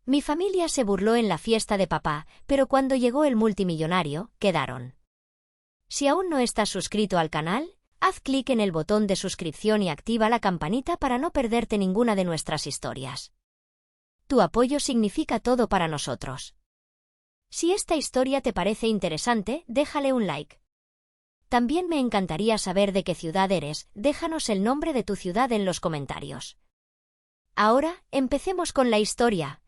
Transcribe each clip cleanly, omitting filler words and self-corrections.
Mi familia se burló en la fiesta de papá, pero cuando llegó el multimillonario, quedaron. Si aún no estás suscrito al canal, haz clic en el botón de suscripción y activa la campanita para no perderte ninguna de nuestras historias. Tu apoyo significa todo para nosotros. Si esta historia te parece interesante, déjale un like. También me encantaría saber de qué ciudad eres, déjanos el nombre de tu ciudad en los comentarios. Ahora, empecemos con la historia.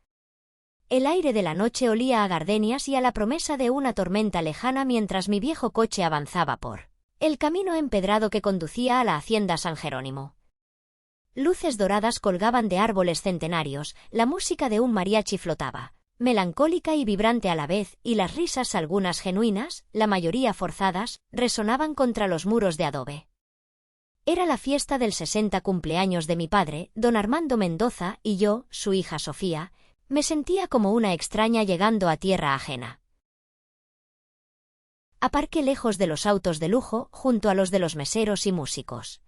El aire de la noche olía a gardenias y a la promesa de una tormenta lejana mientras mi viejo coche avanzaba por el camino empedrado que conducía a la hacienda San Jerónimo. Luces doradas colgaban de árboles centenarios, la música de un mariachi flotaba, melancólica y vibrante a la vez, y las risas, algunas genuinas, la mayoría forzadas, resonaban contra los muros de adobe. Era la fiesta del 60 cumpleaños de mi padre, don Armando Mendoza, y yo, su hija Sofía, me sentía como una extraña llegando a tierra ajena. Aparqué lejos de los autos de lujo, junto a los de los meseros y músicos.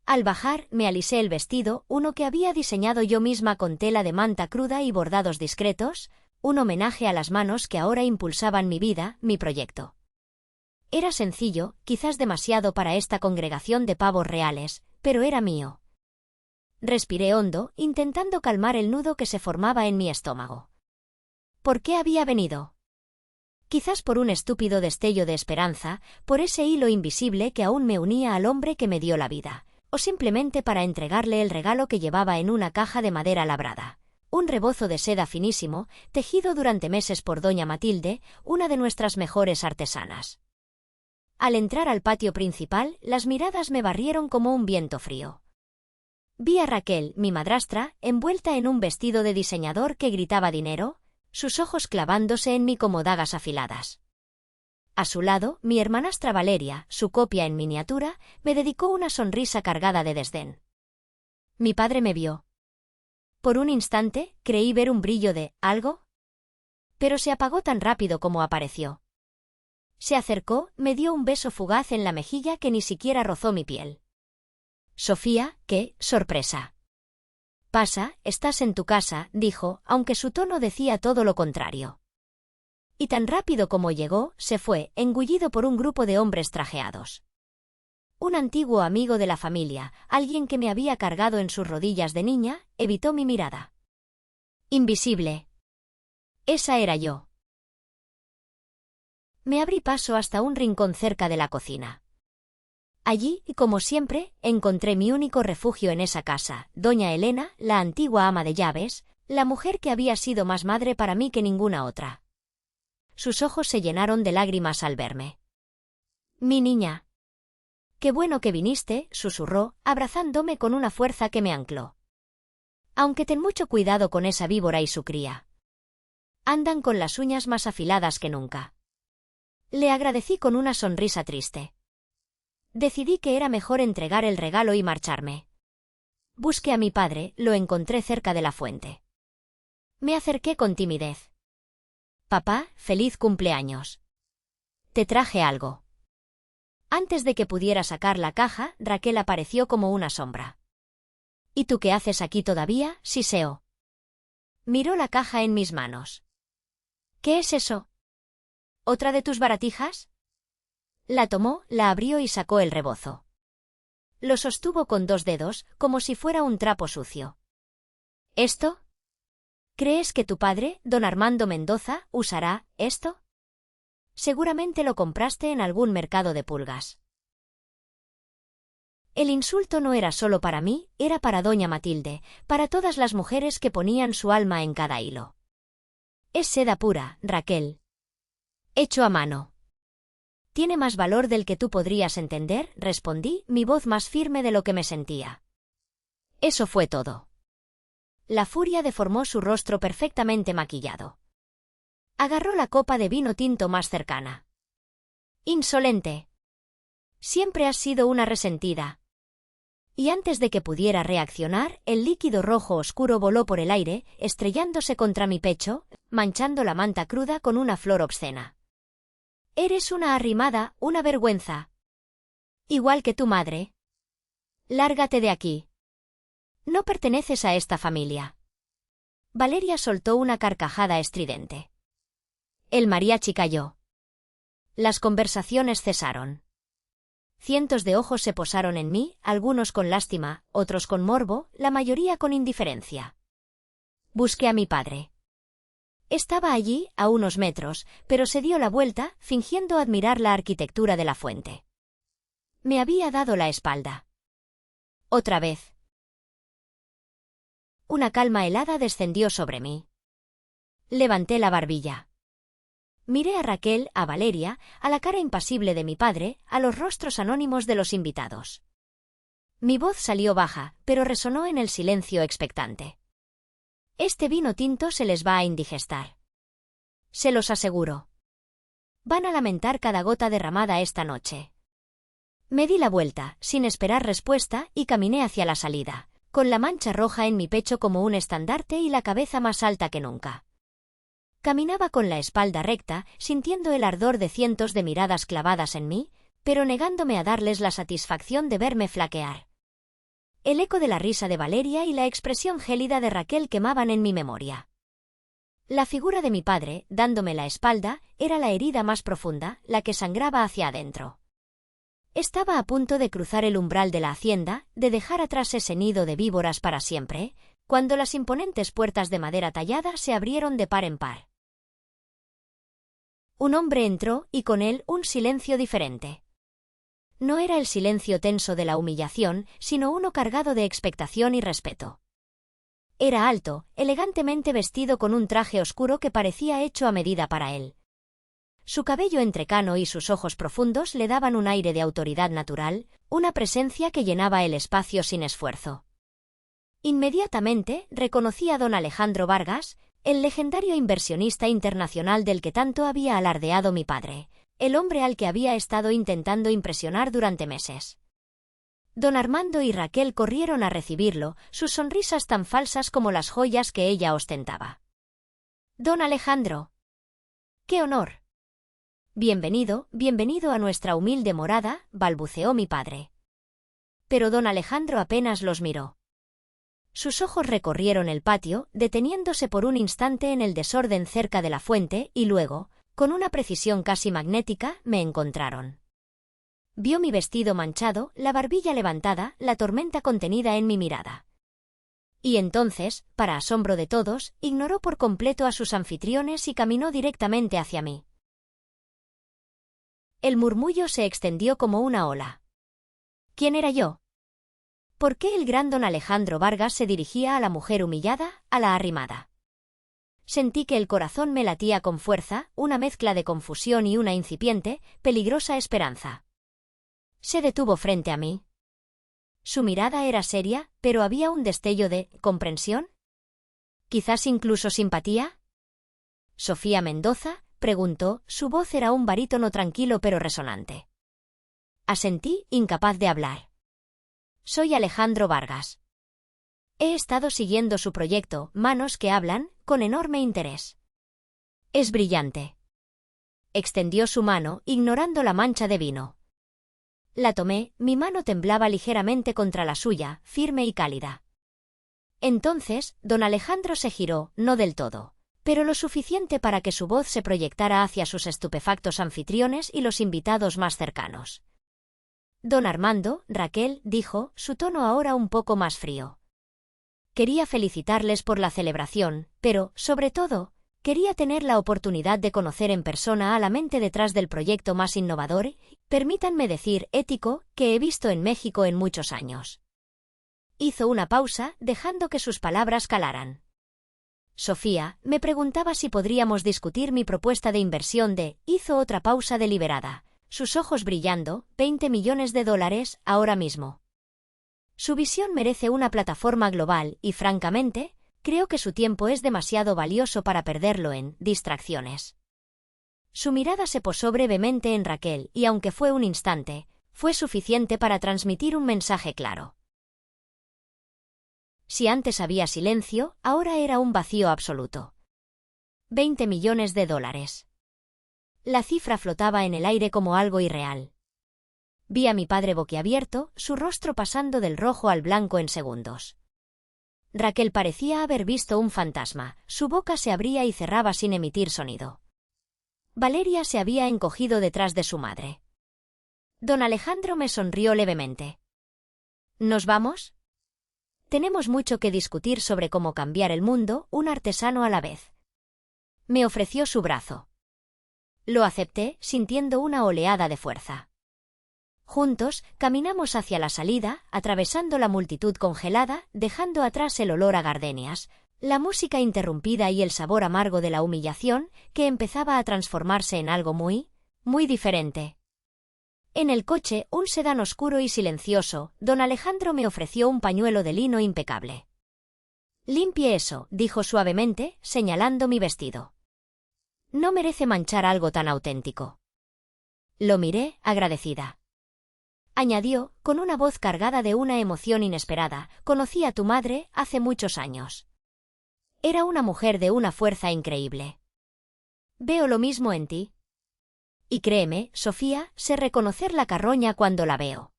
Al bajar, me alisé el vestido, uno que había diseñado yo misma con tela de manta cruda y bordados discretos, un homenaje a las manos que ahora impulsaban mi vida, mi proyecto. Era sencillo, quizás demasiado para esta congregación de pavos reales, pero era mío. Respiré hondo, intentando calmar el nudo que se formaba en mi estómago. ¿Por qué había venido? Quizás por un estúpido destello de esperanza, por ese hilo invisible que aún me unía al hombre que me dio la vida, o simplemente para entregarle el regalo que llevaba en una caja de madera labrada. Un rebozo de seda finísimo, tejido durante meses por doña Matilde, una de nuestras mejores artesanas. Al entrar al patio principal, las miradas me barrieron como un viento frío. Vi a Raquel, mi madrastra, envuelta en un vestido de diseñador que gritaba dinero, sus ojos clavándose en mí como dagas afiladas. A su lado, mi hermanastra Valeria, su copia en miniatura, me dedicó una sonrisa cargada de desdén. Mi padre me vio. Por un instante, creí ver un brillo de ¿algo? Pero se apagó tan rápido como apareció. Se acercó, me dio un beso fugaz en la mejilla que ni siquiera rozó mi piel. Sofía, qué sorpresa. Pasa, estás en tu casa, dijo, aunque su tono decía todo lo contrario. Y tan rápido como llegó, se fue, engullido por un grupo de hombres trajeados. Un antiguo amigo de la familia, alguien que me había cargado en sus rodillas de niña, evitó mi mirada. Invisible. Esa era yo. Me abrí paso hasta un rincón cerca de la cocina. Allí, como siempre, encontré mi único refugio en esa casa, doña Elena, la antigua ama de llaves, la mujer que había sido más madre para mí que ninguna otra. Sus ojos se llenaron de lágrimas al verme. Mi niña. Qué bueno que viniste, susurró, abrazándome con una fuerza que me ancló. Aunque ten mucho cuidado con esa víbora y su cría. Andan con las uñas más afiladas que nunca. Le agradecí con una sonrisa triste. Decidí que era mejor entregar el regalo y marcharme. Busqué a mi padre, lo encontré cerca de la fuente. Me acerqué con timidez. Papá, feliz cumpleaños. Te traje algo. Antes de que pudiera sacar la caja, Raquel apareció como una sombra. ¿Y tú qué haces aquí todavía, siseó? Miró la caja en mis manos. ¿Qué es eso? ¿Otra de tus baratijas? La tomó, la abrió y sacó el rebozo. Lo sostuvo con dos dedos, como si fuera un trapo sucio. ¿Esto? ¿Crees que tu padre, don Armando Mendoza, usará esto? Seguramente lo compraste en algún mercado de pulgas. El insulto no era solo para mí, era para doña Matilde, para todas las mujeres que ponían su alma en cada hilo. Es seda pura, Raquel. Hecho a mano. Tiene más valor del que tú podrías entender, respondí, mi voz más firme de lo que me sentía. Eso fue todo. La furia deformó su rostro perfectamente maquillado. Agarró la copa de vino tinto más cercana. Insolente. Siempre has sido una resentida. Y antes de que pudiera reaccionar, el líquido rojo oscuro voló por el aire, estrellándose contra mi pecho, manchando la manta cruda con una flor obscena. Eres una arrimada, una vergüenza. Igual que tu madre. Lárgate de aquí. No perteneces a esta familia. Valeria soltó una carcajada estridente. El mariachi cayó. Las conversaciones cesaron. Cientos de ojos se posaron en mí, algunos con lástima, otros con morbo, la mayoría con indiferencia. Busqué a mi padre. Estaba allí, a unos metros, pero se dio la vuelta, fingiendo admirar la arquitectura de la fuente. Me había dado la espalda. Otra vez. Una calma helada descendió sobre mí. Levanté la barbilla. Miré a Raquel, a Valeria, a la cara impasible de mi padre, a los rostros anónimos de los invitados. Mi voz salió baja, pero resonó en el silencio expectante. Este vino tinto se les va a indigestar. Se los aseguro. Van a lamentar cada gota derramada esta noche. Me di la vuelta, sin esperar respuesta, y caminé hacia la salida, con la mancha roja en mi pecho como un estandarte y la cabeza más alta que nunca. Caminaba con la espalda recta, sintiendo el ardor de cientos de miradas clavadas en mí, pero negándome a darles la satisfacción de verme flaquear. El eco de la risa de Valeria y la expresión gélida de Raquel quemaban en mi memoria. La figura de mi padre, dándome la espalda, era la herida más profunda, la que sangraba hacia adentro. Estaba a punto de cruzar el umbral de la hacienda, de dejar atrás ese nido de víboras para siempre, cuando las imponentes puertas de madera tallada se abrieron de par en par. Un hombre entró, y con él un silencio diferente. No era el silencio tenso de la humillación, sino uno cargado de expectación y respeto. Era alto, elegantemente vestido con un traje oscuro que parecía hecho a medida para él. Su cabello entrecano y sus ojos profundos le daban un aire de autoridad natural, una presencia que llenaba el espacio sin esfuerzo. Inmediatamente reconocí a don Alejandro Vargas, el legendario inversionista internacional del que tanto había alardeado mi padre, el hombre al que había estado intentando impresionar durante meses. Don Armando y Raquel corrieron a recibirlo, sus sonrisas tan falsas como las joyas que ella ostentaba. «Don Alejandro». «¡Qué honor!». «Bienvenido, bienvenido a nuestra humilde morada», balbuceó mi padre. Pero don Alejandro apenas los miró. Sus ojos recorrieron el patio, deteniéndose por un instante en el desorden cerca de la fuente, y luego, con una precisión casi magnética, me encontraron. Vio mi vestido manchado, la barbilla levantada, la tormenta contenida en mi mirada. Y entonces, para asombro de todos, ignoró por completo a sus anfitriones y caminó directamente hacia mí. El murmullo se extendió como una ola. ¿Quién era yo? ¿Por qué el gran don Alejandro Vargas se dirigía a la mujer humillada, a la arrimada? Sentí que el corazón me latía con fuerza, una mezcla de confusión y una incipiente, peligrosa esperanza. Se detuvo frente a mí. Su mirada era seria, pero había un destello de comprensión. ¿Quizás incluso simpatía? «¿Sofía Mendoza?», preguntó, su voz era un barítono tranquilo pero resonante. Asentí, incapaz de hablar. «Soy Alejandro Vargas. He estado siguiendo su proyecto, Manos que hablan, con enorme interés. Es brillante». Extendió su mano, ignorando la mancha de vino. La tomé, mi mano temblaba ligeramente contra la suya, firme y cálida. Entonces, don Alejandro se giró, no del todo, pero lo suficiente para que su voz se proyectara hacia sus estupefactos anfitriones y los invitados más cercanos. «Don Armando, Raquel», dijo, su tono ahora un poco más frío. «Quería felicitarles por la celebración, pero, sobre todo, quería tener la oportunidad de conocer en persona a la mente detrás del proyecto más innovador, permítanme decir, ético, que he visto en México en muchos años». Hizo una pausa, dejando que sus palabras calaran. «Sofía, me preguntaba si podríamos discutir mi propuesta de inversión de...». Hizo otra pausa deliberada, sus ojos brillando, $20 millones, ahora mismo. Su visión merece una plataforma global y, francamente, creo que su tiempo es demasiado valioso para perderlo en distracciones. Su mirada se posó brevemente en Raquel y, aunque fue un instante, fue suficiente para transmitir un mensaje claro. Si antes había silencio, ahora era un vacío absoluto. $20 millones. La cifra flotaba en el aire como algo irreal. Vi a mi padre boquiabierto, su rostro pasando del rojo al blanco en segundos. Raquel parecía haber visto un fantasma, su boca se abría y cerraba sin emitir sonido. Valeria se había encogido detrás de su madre. Don Alejandro me sonrió levemente. ¿Nos vamos? Tenemos mucho que discutir sobre cómo cambiar el mundo, un artesano a la vez. Me ofreció su brazo. Lo acepté, sintiendo una oleada de fuerza. Juntos, caminamos hacia la salida, atravesando la multitud congelada, dejando atrás el olor a gardenias, la música interrumpida y el sabor amargo de la humillación, que empezaba a transformarse en algo muy diferente. En el coche, un sedán oscuro y silencioso, don Alejandro me ofreció un pañuelo de lino impecable. «Limpie eso», dijo suavemente, señalando mi vestido. «No merece manchar algo tan auténtico». Lo miré, agradecida. Añadió, con una voz cargada de una emoción inesperada, «Conocí a tu madre hace muchos años. Era una mujer de una fuerza increíble. Veo lo mismo en ti. Y créeme, Sofía, sé reconocer la carroña cuando la veo».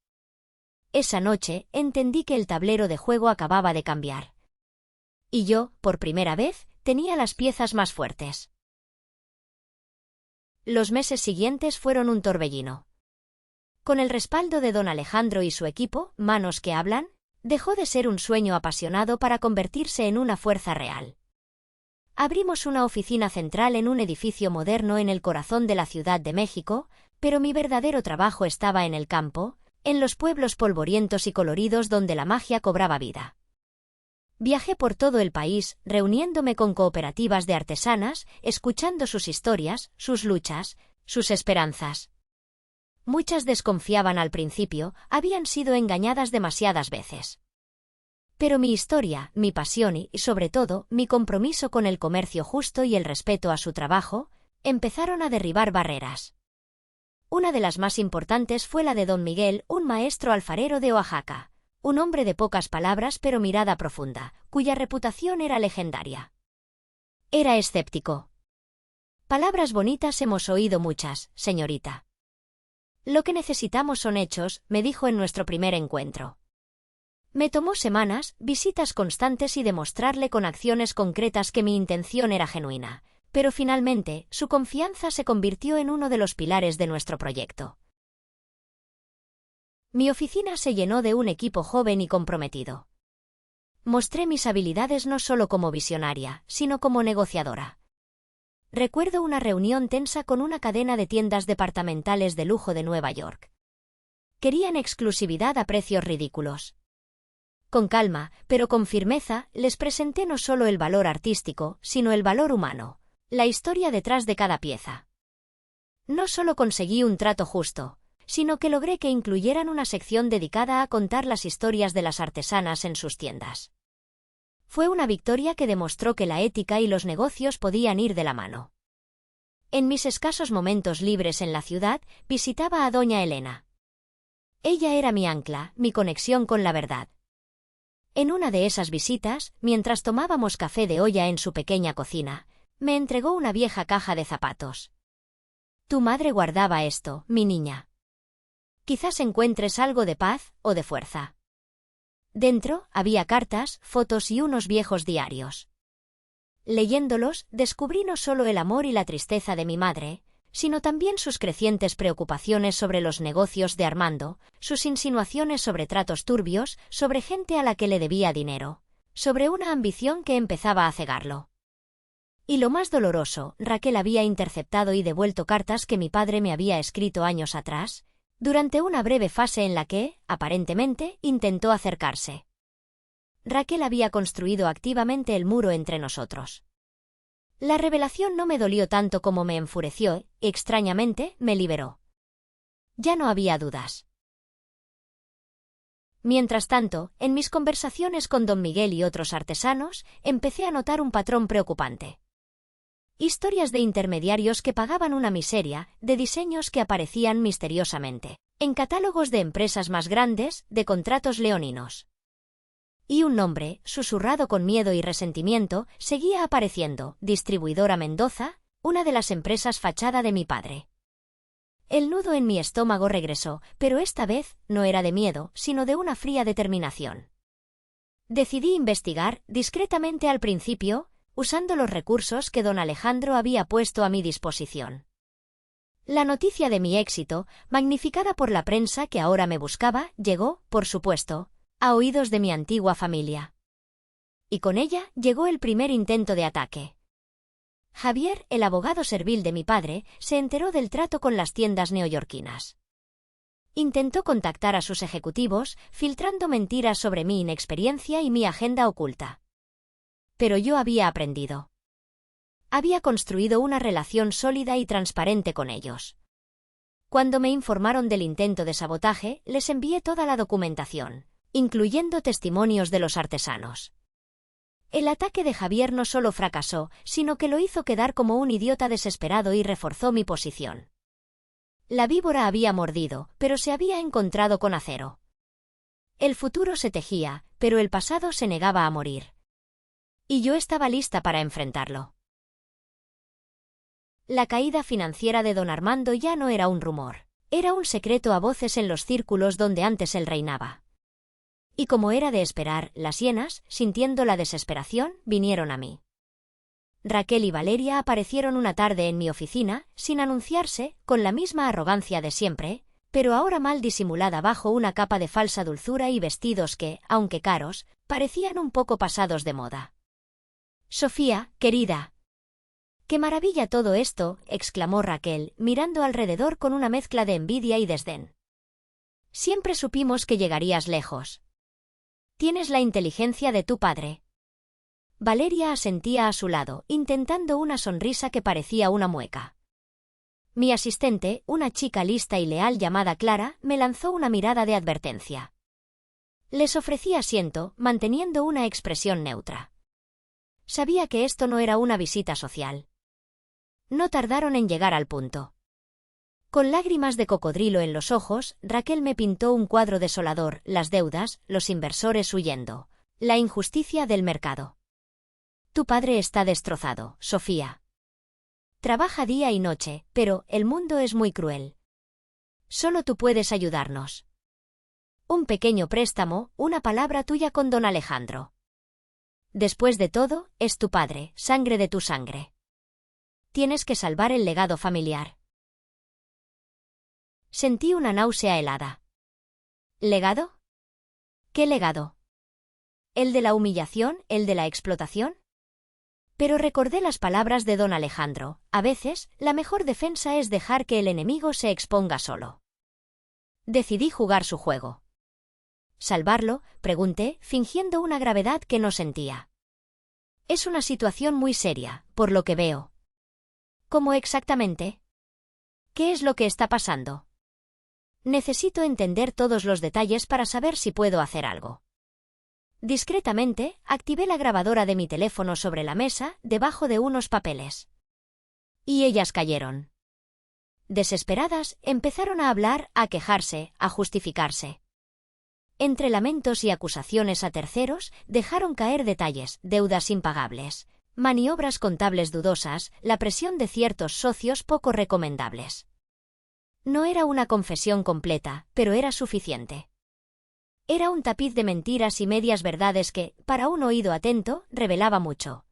Esa noche, entendí que el tablero de juego acababa de cambiar. Y yo, por primera vez, tenía las piezas más fuertes. Los meses siguientes fueron un torbellino. Con el respaldo de don Alejandro y su equipo, Manos que hablan, dejó de ser un sueño apasionado para convertirse en una fuerza real. Abrimos una oficina central en un edificio moderno en el corazón de la Ciudad de México, pero mi verdadero trabajo estaba en el campo, en los pueblos polvorientos y coloridos donde la magia cobraba vida. Viajé por todo el país, reuniéndome con cooperativas de artesanas, escuchando sus historias, sus luchas, sus esperanzas. Muchas desconfiaban al principio, habían sido engañadas demasiadas veces. Pero mi historia, mi pasión y, sobre todo, mi compromiso con el comercio justo y el respeto a su trabajo, empezaron a derribar barreras. Una de las más importantes fue la de don Miguel, un maestro alfarero de Oaxaca, un hombre de pocas palabras pero mirada profunda, cuya reputación era legendaria. Era escéptico. «Palabras bonitas hemos oído muchas, señorita. Lo que necesitamos son hechos», me dijo en nuestro primer encuentro. Me tomó semanas, visitas constantes y demostrarle con acciones concretas que mi intención era genuina, pero finalmente, su confianza se convirtió en uno de los pilares de nuestro proyecto. Mi oficina se llenó de un equipo joven y comprometido. Mostré mis habilidades no solo como visionaria, sino como negociadora. Recuerdo una reunión tensa con una cadena de tiendas departamentales de lujo de Nueva York. Querían exclusividad a precios ridículos. Con calma, pero con firmeza, les presenté no solo el valor artístico, sino el valor humano, la historia detrás de cada pieza. No solo conseguí un trato justo, sino que logré que incluyeran una sección dedicada a contar las historias de las artesanas en sus tiendas. Fue una victoria que demostró que la ética y los negocios podían ir de la mano. En mis escasos momentos libres en la ciudad, visitaba a doña Elena. Ella era mi ancla, mi conexión con la verdad. En una de esas visitas, mientras tomábamos café de olla en su pequeña cocina, me entregó una vieja caja de zapatos. «Tu madre guardaba esto, mi niña. Quizás encuentres algo de paz o de fuerza». Dentro había cartas, fotos y unos viejos diarios. Leyéndolos, descubrí no solo el amor y la tristeza de mi madre, sino también sus crecientes preocupaciones sobre los negocios de Armando, sus insinuaciones sobre tratos turbios, sobre gente a la que le debía dinero, sobre una ambición que empezaba a cegarlo. Y lo más doloroso, Raquel había interceptado y devuelto cartas que mi padre me había escrito años atrás, durante una breve fase en la que, aparentemente, intentó acercarse. Raquel había construido activamente el muro entre nosotros. La revelación no me dolió tanto como me enfureció, y, extrañamente, me liberó. Ya no había dudas. Mientras tanto, en mis conversaciones con don Miguel y otros artesanos, empecé a notar un patrón preocupante. Historias de intermediarios que pagaban una miseria, de diseños que aparecían misteriosamente en catálogos de empresas más grandes, de contratos leoninos. Y un nombre, susurrado con miedo y resentimiento, seguía apareciendo: Distribuidora Mendoza, una de las empresas fachada de mi padre. El nudo en mi estómago regresó, pero esta vez no era de miedo, sino de una fría determinación. Decidí investigar discretamente al principio, usando los recursos que don Alejandro había puesto a mi disposición. La noticia de mi éxito, magnificada por la prensa que ahora me buscaba, llegó, por supuesto, a oídos de mi antigua familia. Y con ella llegó el primer intento de ataque. Javier, el abogado servil de mi padre, se enteró del trato con las tiendas neoyorquinas. Intentó contactar a sus ejecutivos, filtrando mentiras sobre mi inexperiencia y mi agenda oculta. Pero yo había aprendido. Había construido una relación sólida y transparente con ellos. Cuando me informaron del intento de sabotaje, les envié toda la documentación, incluyendo testimonios de los artesanos. El ataque de Javier no solo fracasó, sino que lo hizo quedar como un idiota desesperado y reforzó mi posición. La víbora había mordido, pero se había encontrado con acero. El futuro se tejía, pero el pasado se negaba a morir. Y yo estaba lista para enfrentarlo. La caída financiera de don Armando ya no era un rumor. Era un secreto a voces en los círculos donde antes él reinaba. Y como era de esperar, las hienas, sintiendo la desesperación, vinieron a mí. Raquel y Valeria aparecieron una tarde en mi oficina, sin anunciarse, con la misma arrogancia de siempre, pero ahora mal disimulada bajo una capa de falsa dulzura y vestidos que, aunque caros, parecían un poco pasados de moda. «Sofía, querida». «¡Qué maravilla todo esto!», exclamó Raquel, mirando alrededor con una mezcla de envidia y desdén. «Siempre supimos que llegarías lejos. Tienes la inteligencia de tu padre». Valeria asentía a su lado, intentando una sonrisa que parecía una mueca. Mi asistente, una chica lista y leal llamada Clara, me lanzó una mirada de advertencia. Les ofrecí asiento, manteniendo una expresión neutra. Sabía que esto no era una visita social. No tardaron en llegar al punto. Con lágrimas de cocodrilo en los ojos, Raquel me pintó un cuadro desolador: las deudas, los inversores huyendo, la injusticia del mercado. Tu padre está destrozado, Sofía. Trabaja día y noche, pero el mundo es muy cruel. Solo tú puedes ayudarnos. Un pequeño préstamo, una palabra tuya con don Alejandro. Después de todo, es tu padre, sangre de tu sangre. Tienes que salvar el legado familiar. Sentí una náusea helada. ¿Legado? ¿Qué legado? ¿El de la humillación, el de la explotación? Pero recordé las palabras de don Alejandro: a veces, la mejor defensa es dejar que el enemigo se exponga solo. Decidí jugar su juego. ¿Salvarlo?, pregunté, fingiendo una gravedad que no sentía. Es una situación muy seria, por lo que veo. ¿Cómo exactamente? ¿Qué es lo que está pasando? Necesito entender todos los detalles para saber si puedo hacer algo. Discretamente, activé la grabadora de mi teléfono sobre la mesa, debajo de unos papeles. Y ellas cayeron. Desesperadas, empezaron a hablar, a quejarse, a justificarse. Entre lamentos y acusaciones a terceros, dejaron caer detalles: deudas impagables, maniobras contables dudosas, la presión de ciertos socios poco recomendables. No era una confesión completa, pero era suficiente. Era un tapiz de mentiras y medias verdades que, para un oído atento, revelaba mucho.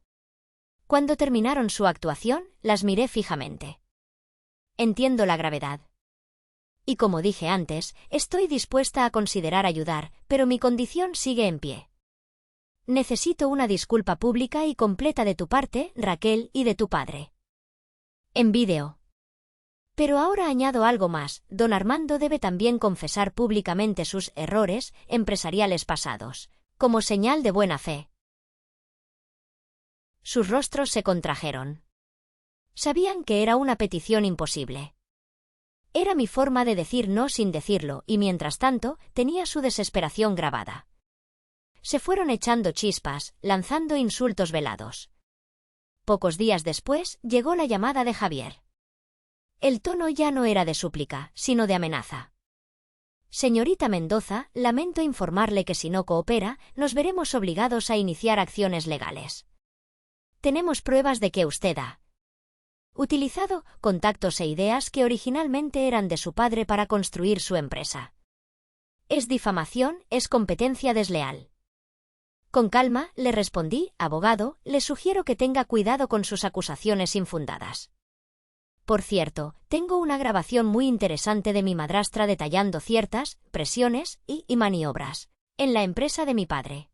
Cuando terminaron su actuación, las miré fijamente. Entiendo la gravedad. Y como dije antes, estoy dispuesta a considerar ayudar, pero mi condición sigue en pie. Necesito una disculpa pública y completa de tu parte, Raquel, y de tu padre. En vídeo. Pero ahora añado algo más: don Armando debe también confesar públicamente sus errores empresariales pasados, como señal de buena fe. Sus rostros se contrajeron. Sabían que era una petición imposible. Era mi forma de decir no sin decirlo, y mientras tanto, tenía su desesperación grabada. Se fueron echando chispas, lanzando insultos velados. Pocos días después, llegó la llamada de Javier. El tono ya no era de súplica, sino de amenaza. Señorita Mendoza, lamento informarle que si no coopera, nos veremos obligados a iniciar acciones legales. Tenemos pruebas de que usted ha utilizado contactos e ideas que originalmente eran de su padre para construir su empresa. Es difamación, es competencia desleal. Con calma, le respondí, abogado, le sugiero que tenga cuidado con sus acusaciones infundadas. Por cierto, tengo una grabación muy interesante de mi madrastra detallando ciertas presiones y maniobras en la empresa de mi padre.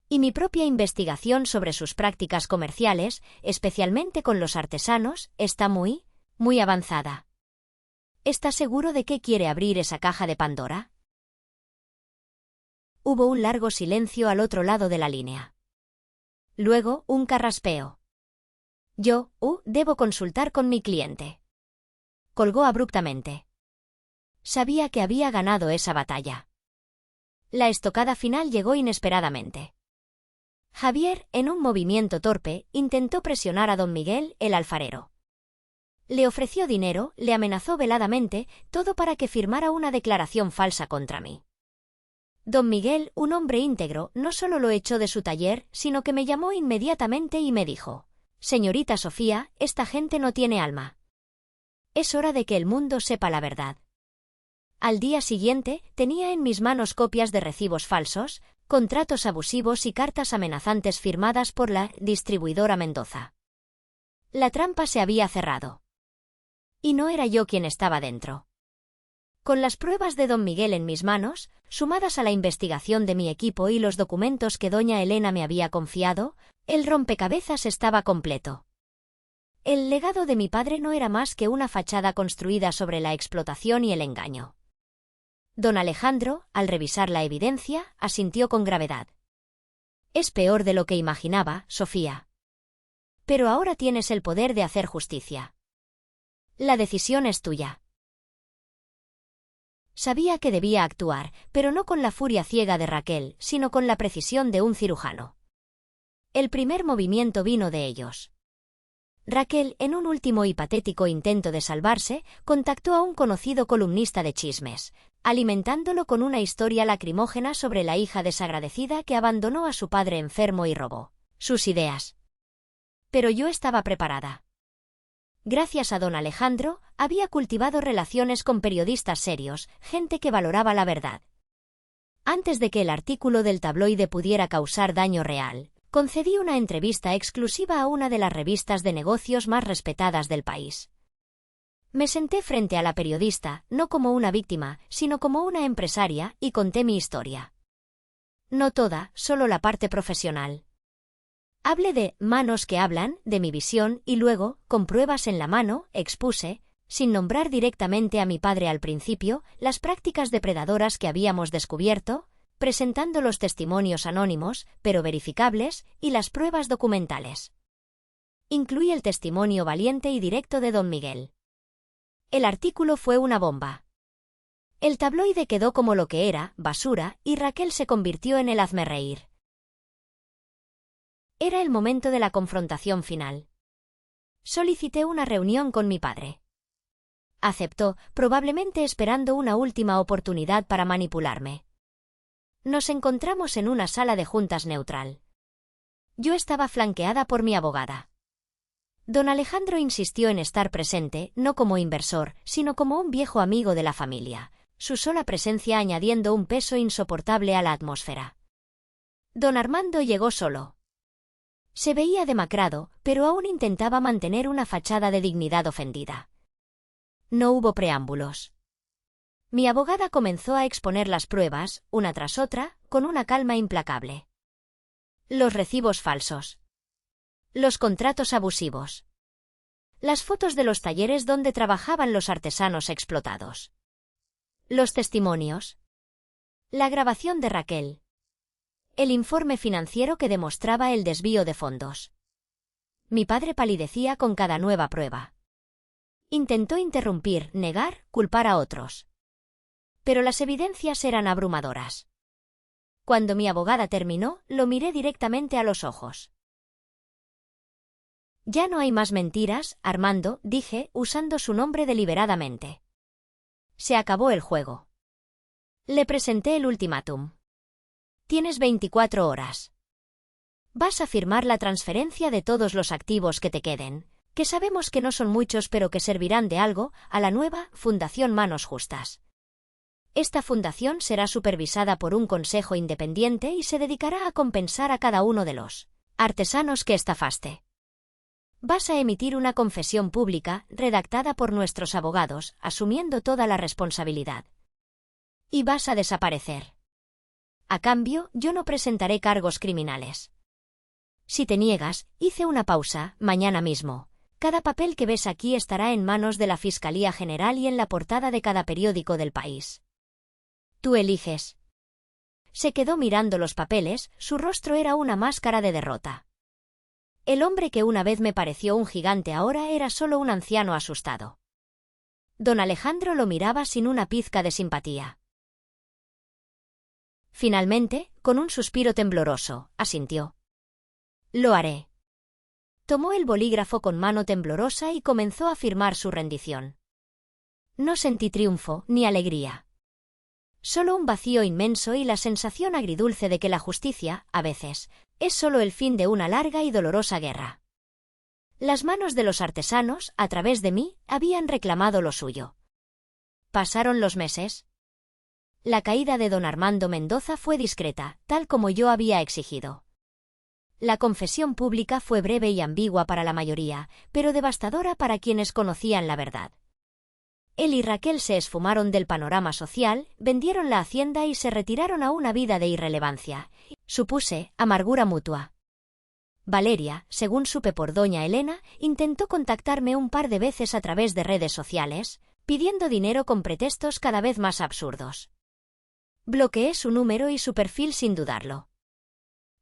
Y mi propia investigación sobre sus prácticas comerciales, especialmente con los artesanos, está muy avanzada. ¿Está seguro de que quiere abrir esa caja de Pandora? Hubo un largo silencio al otro lado de la línea. Luego, un carraspeo. Debo consultar con mi cliente. Colgó abruptamente. Sabía que había ganado esa batalla. La estocada final llegó inesperadamente. Javier, en un movimiento torpe, intentó presionar a don Miguel, el alfarero. Le ofreció dinero, le amenazó veladamente, todo para que firmara una declaración falsa contra mí. Don Miguel, un hombre íntegro, no solo lo echó de su taller, sino que me llamó inmediatamente y me dijo: «Señorita Sofía, esta gente no tiene alma. Es hora de que el mundo sepa la verdad». Al día siguiente, tenía en mis manos copias de recibos falsos, contratos abusivos y cartas amenazantes firmadas por la distribuidora Mendoza. La trampa se había cerrado. Y no era yo quien estaba dentro. Con las pruebas de don Miguel en mis manos, sumadas a la investigación de mi equipo y los documentos que doña Elena me había confiado, el rompecabezas estaba completo. El legado de mi padre no era más que una fachada construida sobre la explotación y el engaño. Don Alejandro, al revisar la evidencia, asintió con gravedad. «Es peor de lo que imaginaba, Sofía. Pero ahora tienes el poder de hacer justicia. La decisión es tuya». Sabía que debía actuar, pero no con la furia ciega de Raquel, sino con la precisión de un cirujano. El primer movimiento vino de ellos. Raquel, en un último y patético intento de salvarse, contactó a un conocido columnista de chismes, alimentándolo con una historia lacrimógena sobre la hija desagradecida que abandonó a su padre enfermo y robó sus ideas. Pero yo estaba preparada. Gracias a don Alejandro, había cultivado relaciones con periodistas serios, gente que valoraba la verdad. Antes de que el artículo del tabloide pudiera causar daño real, concedí una entrevista exclusiva a una de las revistas de negocios más respetadas del país. Me senté frente a la periodista, no como una víctima, sino como una empresaria, y conté mi historia. No toda, solo la parte profesional. Hablé de manos que hablan, de mi visión, y luego, con pruebas en la mano, expuse, sin nombrar directamente a mi padre al principio, las prácticas depredadoras que habíamos descubierto, presentando los testimonios anónimos, pero verificables, y las pruebas documentales. Incluí el testimonio valiente y directo de don Miguel. El artículo fue una bomba. El tabloide quedó como lo que era, basura, y Raquel se convirtió en el hazmerreír. Era el momento de la confrontación final. Solicité una reunión con mi padre. Aceptó, probablemente esperando una última oportunidad para manipularme. Nos encontramos en una sala de juntas neutral. Yo estaba flanqueada por mi abogada. Don Alejandro insistió en estar presente, no como inversor, sino como un viejo amigo de la familia, su sola presencia añadiendo un peso insoportable a la atmósfera. Don Armando llegó solo. Se veía demacrado, pero aún intentaba mantener una fachada de dignidad ofendida. No hubo preámbulos. Mi abogada comenzó a exponer las pruebas, una tras otra, con una calma implacable. Los recibos falsos. Los contratos abusivos. Las fotos de los talleres donde trabajaban los artesanos explotados. Los testimonios. La grabación de Raquel. El informe financiero que demostraba el desvío de fondos. Mi padre palidecía con cada nueva prueba. Intentó interrumpir, negar, culpar a otros. Pero las evidencias eran abrumadoras. Cuando mi abogada terminó, lo miré directamente a los ojos. «Ya no hay más mentiras, Armando», dije, usando su nombre deliberadamente. Se acabó el juego. Le presenté el ultimátum. Tienes 24 horas. Vas a firmar la transferencia de todos los activos que te queden, que sabemos que no son muchos pero que servirán de algo, a la nueva Fundación Manos Justas. Esta fundación será supervisada por un consejo independiente y se dedicará a compensar a cada uno de los artesanos que estafaste. Vas a emitir una confesión pública, redactada por nuestros abogados, asumiendo toda la responsabilidad. Y vas a desaparecer. A cambio, yo no presentaré cargos criminales. Si te niegas, hice una pausa, mañana mismo. Cada papel que ves aquí estará en manos de la Fiscalía General y en la portada de cada periódico del país. Tú eliges. Se quedó mirando los papeles, su rostro era una máscara de derrota. El hombre que una vez me pareció un gigante ahora era solo un anciano asustado. Don Alejandro lo miraba sin una pizca de simpatía. Finalmente, con un suspiro tembloroso, asintió. Lo haré. Tomó el bolígrafo con mano temblorosa y comenzó a firmar su rendición. No sentí triunfo ni alegría. Solo un vacío inmenso y la sensación agridulce de que la justicia, a veces, es solo el fin de una larga y dolorosa guerra. Las manos de los artesanos, a través de mí, habían reclamado lo suyo. Pasaron los meses. La caída de don Armando Mendoza fue discreta, tal como yo había exigido. La confesión pública fue breve y ambigua para la mayoría, pero devastadora para quienes conocían la verdad. Él y Raquel se esfumaron del panorama social, vendieron la hacienda y se retiraron a una vida de irrelevancia. Supuse amargura mutua. Valeria, según supe por doña Elena, intentó contactarme un par de veces a través de redes sociales, pidiendo dinero con pretextos cada vez más absurdos. Bloqueé su número y su perfil sin dudarlo.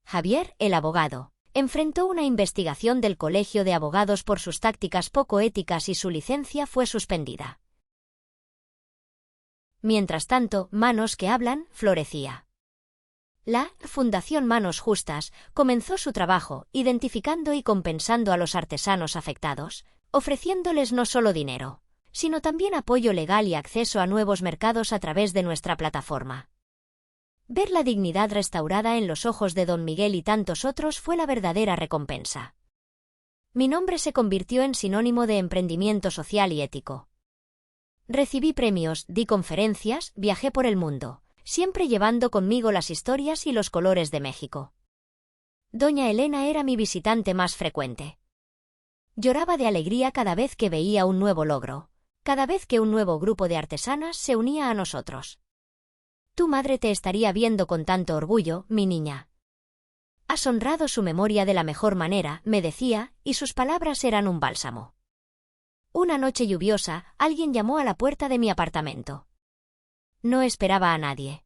Javier, el abogado, enfrentó una investigación del Colegio de Abogados por sus tácticas poco éticas y su licencia fue suspendida. Mientras tanto, Manos que Hablan florecía. La Fundación Manos Justas comenzó su trabajo, identificando y compensando a los artesanos afectados, ofreciéndoles no solo dinero, sino también apoyo legal y acceso a nuevos mercados a través de nuestra plataforma. Ver la dignidad restaurada en los ojos de don Miguel y tantos otros fue la verdadera recompensa. Mi nombre se convirtió en sinónimo de emprendimiento social y ético. Recibí premios, di conferencias, viajé por el mundo, siempre llevando conmigo las historias y los colores de México. Doña Elena era mi visitante más frecuente. Lloraba de alegría cada vez que veía un nuevo logro, cada vez que un nuevo grupo de artesanas se unía a nosotros. Tu madre te estaría viendo con tanto orgullo, mi niña. Has honrado su memoria de la mejor manera, me decía, y sus palabras eran un bálsamo. Una noche lluviosa, alguien llamó a la puerta de mi apartamento. No esperaba a nadie.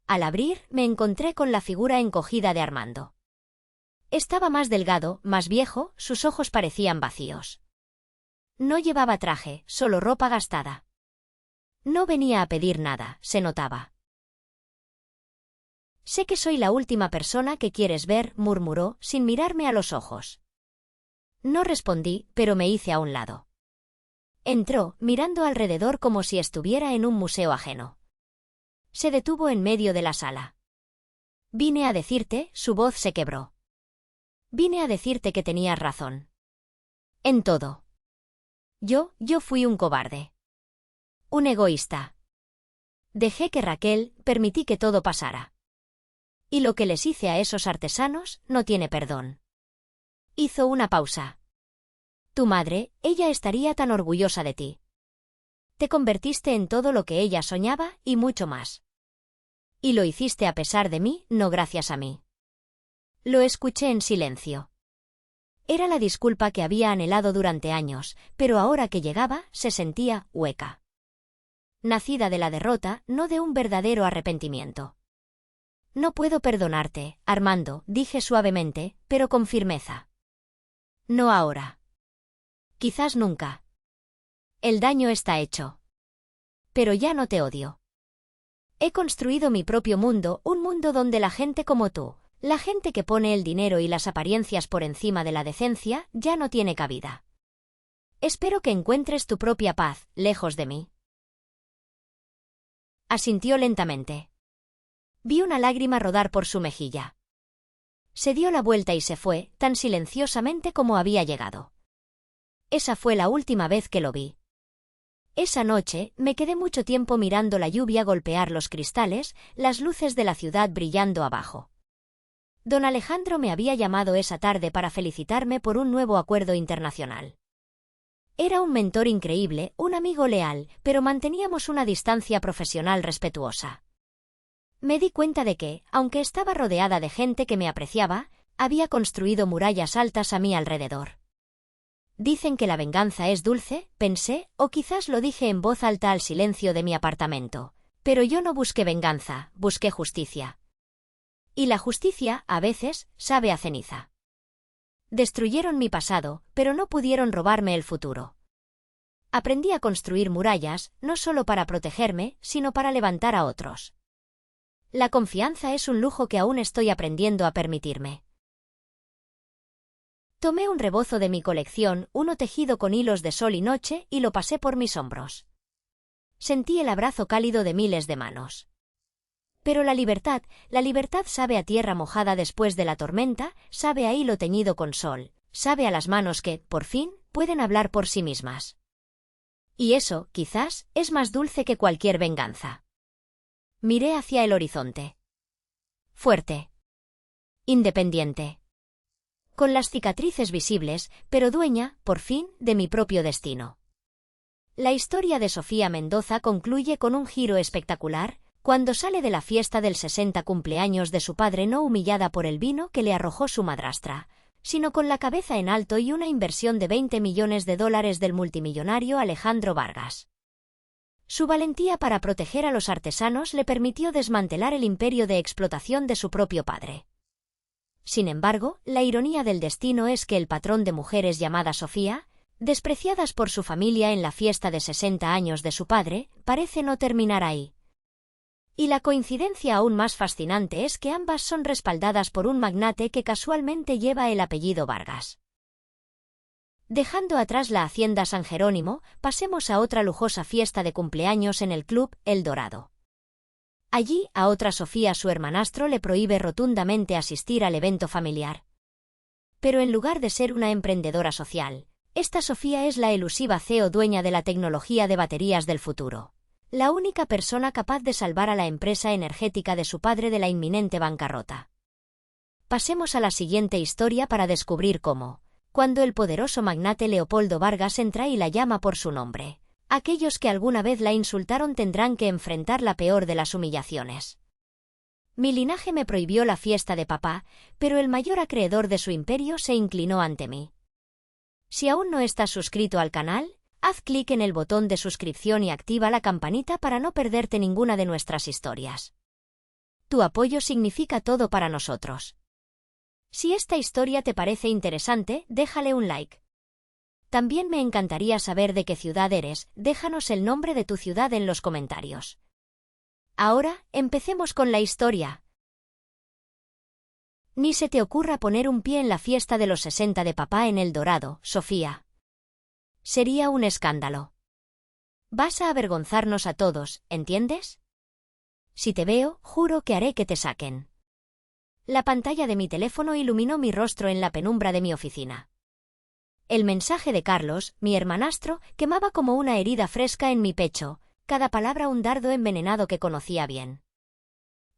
Al abrir, me encontré con la figura encogida de Armando. Estaba más delgado, más viejo, sus ojos parecían vacíos. No llevaba traje, solo ropa gastada. No venía a pedir nada, se notaba. Sé que soy la última persona que quieres ver, murmuró, sin mirarme a los ojos. No respondí, pero me hice a un lado. Entró, mirando alrededor como si estuviera en un museo ajeno. Se detuvo en medio de la sala. Vine a decirte, su voz se quebró. Vine a decirte que tenías razón. En todo. Yo fui un cobarde. Un egoísta. Dejé que Raquel, permití que todo pasara. Y lo que les hice a esos artesanos no tiene perdón. Hizo una pausa. Tu madre, ella estaría tan orgullosa de ti. Te convertiste en todo lo que ella soñaba y mucho más. Y lo hiciste a pesar de mí, no gracias a mí. Lo escuché en silencio. Era la disculpa que había anhelado durante años, pero ahora que llegaba, se sentía hueca. Nacida de la derrota, no de un verdadero arrepentimiento. No puedo perdonarte, Armando, dije suavemente, pero con firmeza. No ahora. Quizás nunca. El daño está hecho. Pero ya no te odio. He construido mi propio mundo, un mundo donde la gente como tú, la gente que pone el dinero y las apariencias por encima de la decencia, ya no tiene cabida. Espero que encuentres tu propia paz, lejos de mí. Asintió lentamente. Vi una lágrima rodar por su mejilla. Se dio la vuelta y se fue, tan silenciosamente como había llegado. Esa fue la última vez que lo vi. Esa noche me quedé mucho tiempo mirando la lluvia golpear los cristales, las luces de la ciudad brillando abajo. Don Alejandro me había llamado esa tarde para felicitarme por un nuevo acuerdo internacional. Era un mentor increíble, un amigo leal, pero manteníamos una distancia profesional respetuosa. Me di cuenta de que, aunque estaba rodeada de gente que me apreciaba, había construido murallas altas a mi alrededor. Dicen que la venganza es dulce, pensé, o quizás lo dije en voz alta al silencio de mi apartamento. Pero yo no busqué venganza, busqué justicia. Y la justicia, a veces, sabe a ceniza. Destruyeron mi pasado, pero no pudieron robarme el futuro. Aprendí a construir murallas, no solo para protegerme, sino para levantar a otros. La confianza es un lujo que aún estoy aprendiendo a permitirme. Tomé un rebozo de mi colección, uno tejido con hilos de sol y noche, y lo pasé por mis hombros. Sentí el abrazo cálido de miles de manos. Pero la libertad sabe a tierra mojada después de la tormenta, sabe a hilo teñido con sol, sabe a las manos que, por fin, pueden hablar por sí mismas. Y eso, quizás, es más dulce que cualquier venganza. Miré hacia el horizonte. Fuerte. Independiente. Con las cicatrices visibles, pero dueña, por fin, de mi propio destino. La historia de Sofía Mendoza concluye con un giro espectacular, cuando sale de la fiesta del 60 cumpleaños de su padre, no humillada por el vino que le arrojó su madrastra, sino con la cabeza en alto y una inversión de $20 millones del multimillonario Alejandro Vargas. Su valentía para proteger a los artesanos le permitió desmantelar el imperio de explotación de su propio padre. Sin embargo, la ironía del destino es que el patrón de mujeres llamada Sofía, despreciadas por su familia en la fiesta de 60 años de su padre, parece no terminar ahí. Y la coincidencia aún más fascinante es que ambas son respaldadas por un magnate que casualmente lleva el apellido Vargas. Dejando atrás la hacienda San Jerónimo, pasemos a otra lujosa fiesta de cumpleaños en el Club El Dorado. Allí, a otra Sofía su hermanastro le prohíbe rotundamente asistir al evento familiar. Pero en lugar de ser una emprendedora social, esta Sofía es la elusiva CEO dueña de la tecnología de baterías del futuro. La única persona capaz de salvar a la empresa energética de su padre de la inminente bancarrota. Pasemos a la siguiente historia para descubrir cómo, cuando el poderoso magnate Leopoldo Vargas entra y la llama por su nombre, aquellos que alguna vez la insultaron tendrán que enfrentar la peor de las humillaciones. Mi linaje me prohibió la fiesta de papá, pero el mayor acreedor de su imperio se inclinó ante mí. Si aún no estás suscrito al canal, haz clic en el botón de suscripción y activa la campanita para no perderte ninguna de nuestras historias. Tu apoyo significa todo para nosotros. Si esta historia te parece interesante, déjale un like. También me encantaría saber de qué ciudad eres, déjanos el nombre de tu ciudad en los comentarios. Ahora, empecemos con la historia. Ni se te ocurra poner un pie en la fiesta de los 60 de papá en El Dorado, Sofía. Sería un escándalo. Vas a avergonzarnos a todos, ¿entiendes? Si te veo, juro que haré que te saquen. La pantalla de mi teléfono iluminó mi rostro en la penumbra de mi oficina. El mensaje de Carlos, mi hermanastro, quemaba como una herida fresca en mi pecho, cada palabra un dardo envenenado que conocía bien.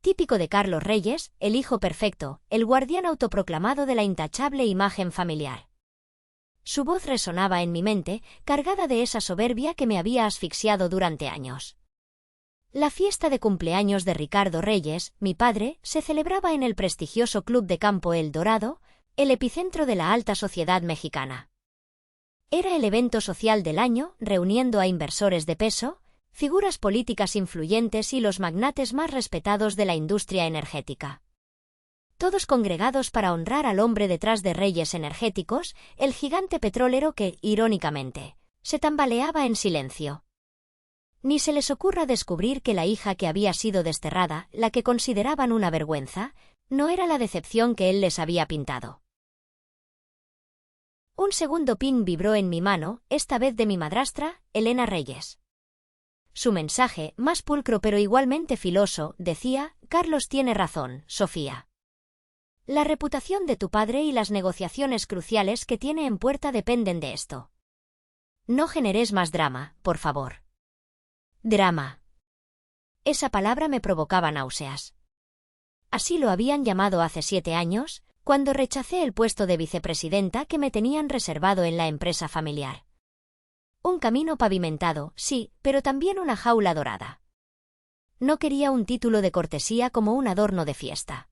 Típico de Carlos Reyes, el hijo perfecto, el guardián autoproclamado de la intachable imagen familiar. Su voz resonaba en mi mente, cargada de esa soberbia que me había asfixiado durante años. La fiesta de cumpleaños de Ricardo Reyes, mi padre, se celebraba en el prestigioso Club de Campo El Dorado, el epicentro de la alta sociedad mexicana. Era el evento social del año, reuniendo a inversores de peso, figuras políticas influyentes y los magnates más respetados de la industria energética. Todos congregados para honrar al hombre detrás de Reyes Energéticos, el gigante petrolero que, irónicamente, se tambaleaba en silencio. Ni se les ocurra descubrir que la hija que había sido desterrada, la que consideraban una vergüenza, no era la decepción que él les había pintado. Un segundo ping vibró en mi mano, esta vez de mi madrastra, Elena Reyes. Su mensaje, más pulcro pero igualmente filoso, decía: Carlos tiene razón, Sofía. La reputación de tu padre y las negociaciones cruciales que tiene en puerta dependen de esto. No generes más drama, por favor. Drama. Esa palabra me provocaba náuseas. Así lo habían llamado hace 7 años, cuando rechacé el puesto de vicepresidenta que me tenían reservado en la empresa familiar. Un camino pavimentado, sí, pero también una jaula dorada. No quería un título de cortesía como un adorno de fiesta.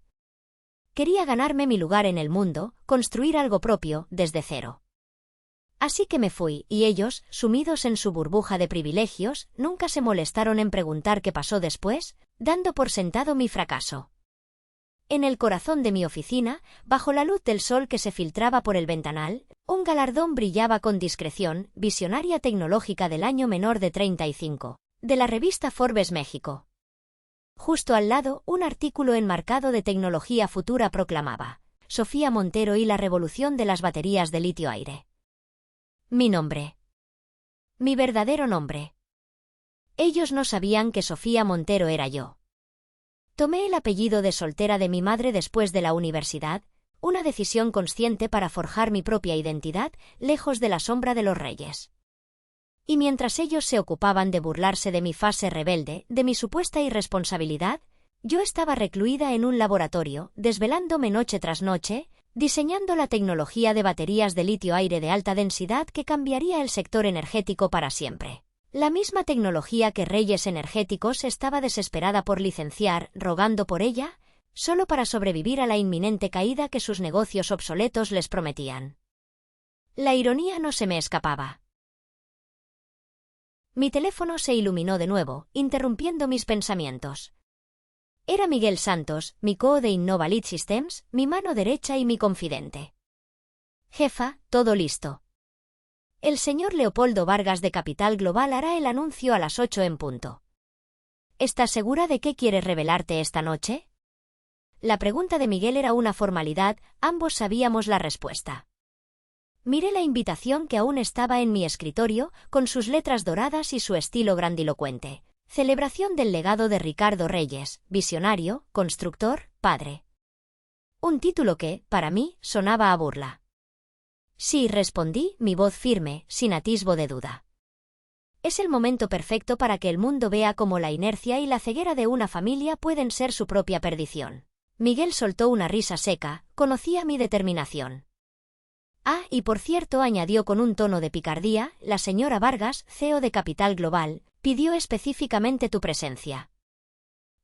Quería ganarme mi lugar en el mundo, construir algo propio, desde cero. Así que me fui, y ellos, sumidos en su burbuja de privilegios, nunca se molestaron en preguntar qué pasó después, dando por sentado mi fracaso. En el corazón de mi oficina, bajo la luz del sol que se filtraba por el ventanal, un galardón brillaba con discreción, visionaria tecnológica del año menor de 35, de la revista Forbes México. Justo al lado, un artículo enmarcado de tecnología futura proclamaba: Sofía Montero y la revolución de las baterías de litio-aire. Mi nombre. Mi verdadero nombre. Ellos no sabían que Sofía Montero era yo. Tomé el apellido de soltera de mi madre después de la universidad, una decisión consciente para forjar mi propia identidad, lejos de la sombra de los reyes. Y mientras ellos se ocupaban de burlarse de mi fase rebelde, de mi supuesta irresponsabilidad, yo estaba recluida en un laboratorio, desvelándome noche tras noche, diseñando la tecnología de baterías de litio-aire de alta densidad que cambiaría el sector energético para siempre. La misma tecnología que Reyes Energéticos estaba desesperada por licenciar, rogando por ella, solo para sobrevivir a la inminente caída que sus negocios obsoletos les prometían. La ironía no se me escapaba. Mi teléfono se iluminó de nuevo, interrumpiendo mis pensamientos. Era Miguel Santos, mi CEO de Innova Lead Systems, mi mano derecha y mi confidente. Jefa, todo listo. El señor Leopoldo Vargas de Capital Global hará el anuncio a las 8 en punto. ¿Estás segura de qué quieres revelarte esta noche? La pregunta de Miguel era una formalidad, ambos sabíamos la respuesta. Miré la invitación que aún estaba en mi escritorio, con sus letras doradas y su estilo grandilocuente. Celebración del legado de Ricardo Reyes, visionario, constructor, padre. Un título que, para mí, sonaba a burla. Sí, respondí, mi voz firme, sin atisbo de duda. Es el momento perfecto para que el mundo vea cómo la inercia y la ceguera de una familia pueden ser su propia perdición. Miguel soltó una risa seca, conocía mi determinación. Ah, y por cierto, añadió con un tono de picardía, la señora Vargas, CEO de Capital Global, pidió específicamente tu presencia.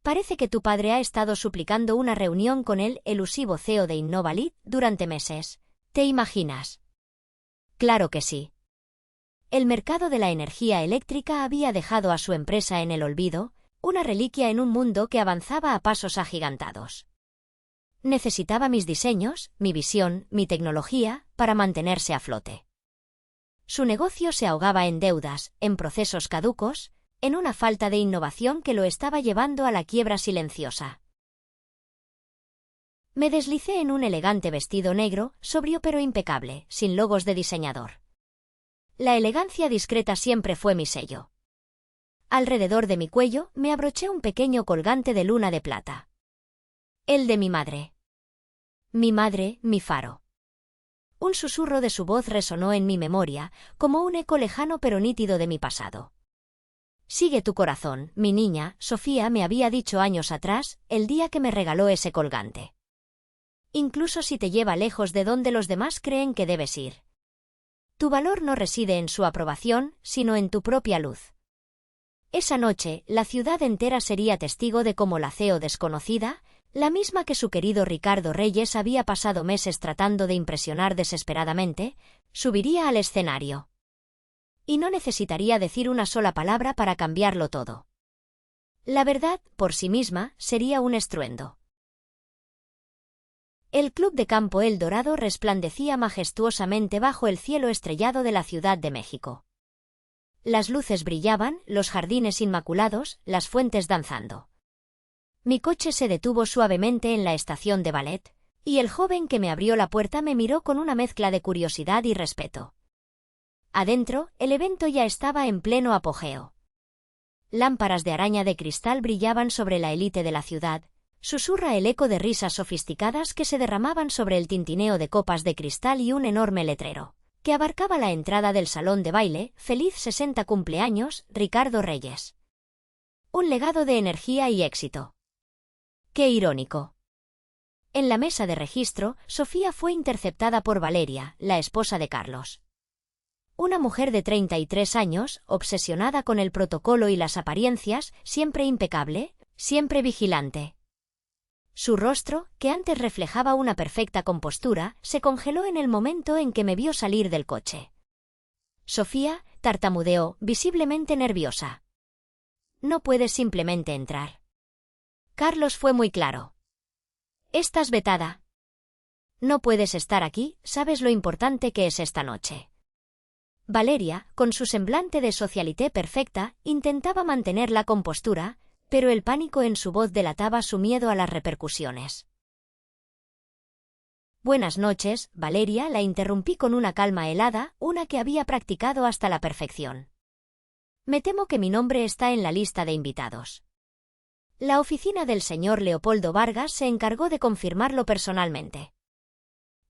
Parece que tu padre ha estado suplicando una reunión con el elusivo CEO de Innova Lead durante meses. ¿Te imaginas? Claro que sí. El mercado de la energía eléctrica había dejado a su empresa en el olvido, una reliquia en un mundo que avanzaba a pasos agigantados. Necesitaba mis diseños, mi visión, mi tecnología, para mantenerse a flote. Su negocio se ahogaba en deudas, en procesos caducos, en una falta de innovación que lo estaba llevando a la quiebra silenciosa. Me deslicé en un elegante vestido negro, sobrio pero impecable, sin logos de diseñador. La elegancia discreta siempre fue mi sello. Alrededor de mi cuello me abroché un pequeño colgante de luna de plata. El de mi madre. Mi madre, mi faro. Un susurro de su voz resonó en mi memoria, como un eco lejano pero nítido de mi pasado. Sigue tu corazón, mi niña, Sofía me había dicho años atrás, el día que me regaló ese colgante. Incluso si te lleva lejos de donde los demás creen que debes ir. Tu valor no reside en su aprobación, sino en tu propia luz. Esa noche, la ciudad entera sería testigo de cómo la CEO desconocida, la misma que su querido Ricardo Reyes había pasado meses tratando de impresionar desesperadamente, subiría al escenario. Y no necesitaría decir una sola palabra para cambiarlo todo. La verdad, por sí misma, sería un estruendo. El Club de Campo El Dorado resplandecía majestuosamente bajo el cielo estrellado de la Ciudad de México. Las luces brillaban, los jardines inmaculados, las fuentes danzando. Mi coche se detuvo suavemente en la estación de ballet, y el joven que me abrió la puerta me miró con una mezcla de curiosidad y respeto. Adentro, el evento ya estaba en pleno apogeo. Lámparas de araña de cristal brillaban sobre la élite de la ciudad, susurra el eco de risas sofisticadas que se derramaban sobre el tintineo de copas de cristal y un enorme letrero, que abarcaba la entrada del salón de baile, Feliz 60 cumpleaños, Ricardo Reyes. Un legado de energía y éxito. ¡Qué irónico! En la mesa de registro, Sofía fue interceptada por Valeria, la esposa de Carlos. Una mujer de 33 años, obsesionada con el protocolo y las apariencias, siempre impecable, siempre vigilante. Su rostro, que antes reflejaba una perfecta compostura, se congeló en el momento en que me vio salir del coche. Sofía tartamudeó, visiblemente nerviosa. No puedes simplemente entrar. Carlos fue muy claro. Estás vetada. No puedes estar aquí, sabes lo importante que es esta noche. Valeria, con su semblante de socialité perfecta, intentaba mantener la compostura, pero el pánico en su voz delataba su miedo a las repercusiones. Buenas noches, Valeria, la interrumpí con una calma helada, una que había practicado hasta la perfección. Me temo que mi nombre está en la lista de invitados. La oficina del señor Leopoldo Vargas se encargó de confirmarlo personalmente.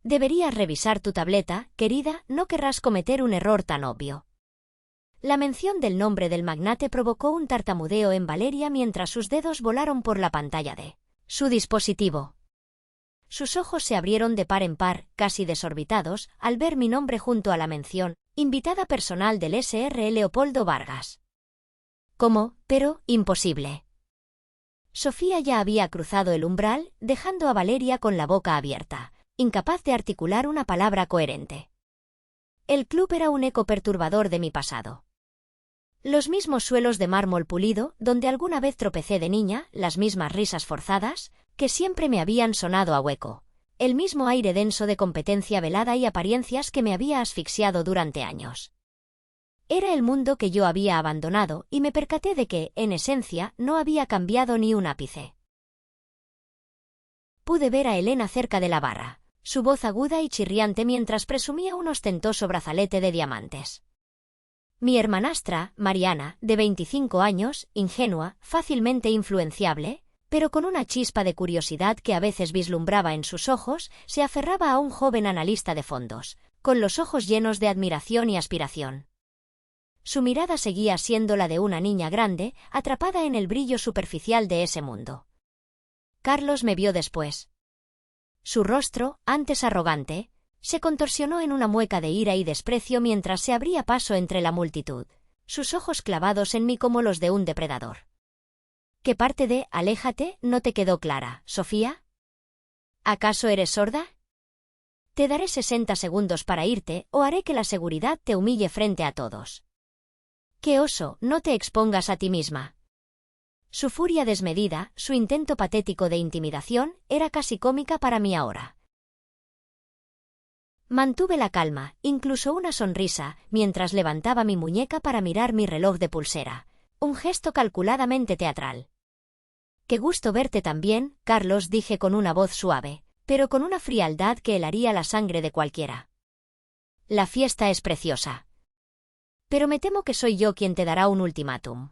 Deberías revisar tu tableta, querida, no querrás cometer un error tan obvio. La mención del nombre del magnate provocó un tartamudeo en Valeria mientras sus dedos volaron por la pantalla de su dispositivo. Sus ojos se abrieron de par en par, casi desorbitados, al ver mi nombre junto a la mención, invitada personal del Sr. Leopoldo Vargas. ¿Cómo? Pero, imposible. Sofía ya había cruzado el umbral, dejando a Valeria con la boca abierta, incapaz de articular una palabra coherente. El club era un eco perturbador de mi pasado. Los mismos suelos de mármol pulido, donde alguna vez tropecé de niña, las mismas risas forzadas, que siempre me habían sonado a hueco, el mismo aire denso de competencia velada y apariencias que me había asfixiado durante años. Era el mundo que yo había abandonado y me percaté de que, en esencia, no había cambiado ni un ápice. Pude ver a Elena cerca de la barra, su voz aguda y chirriante mientras presumía un ostentoso brazalete de diamantes. Mi hermanastra, Mariana, de 25 años, ingenua, fácilmente influenciable, pero con una chispa de curiosidad que a veces vislumbraba en sus ojos, se aferraba a un joven analista de fondos, con los ojos llenos de admiración y aspiración. Su mirada seguía siendo la de una niña grande, atrapada en el brillo superficial de ese mundo. Carlos me vio después. Su rostro, antes arrogante, se contorsionó en una mueca de ira y desprecio mientras se abría paso entre la multitud, sus ojos clavados en mí como los de un depredador. ¿Qué parte de «aléjate» no te quedó clara, Sofía? ¿Acaso eres sorda? Te daré 60 segundos para irte, o haré que la seguridad te humille frente a todos. ¡Qué oso, no te expongas a ti misma! Su furia desmedida, su intento patético de intimidación, era casi cómica para mí ahora. Mantuve la calma, incluso una sonrisa, mientras levantaba mi muñeca para mirar mi reloj de pulsera, un gesto calculadamente teatral. «Qué gusto verte también, Carlos», dije con una voz suave, pero con una frialdad que helaría la sangre de cualquiera. «La fiesta es preciosa. Pero me temo que soy yo quien te dará un ultimátum.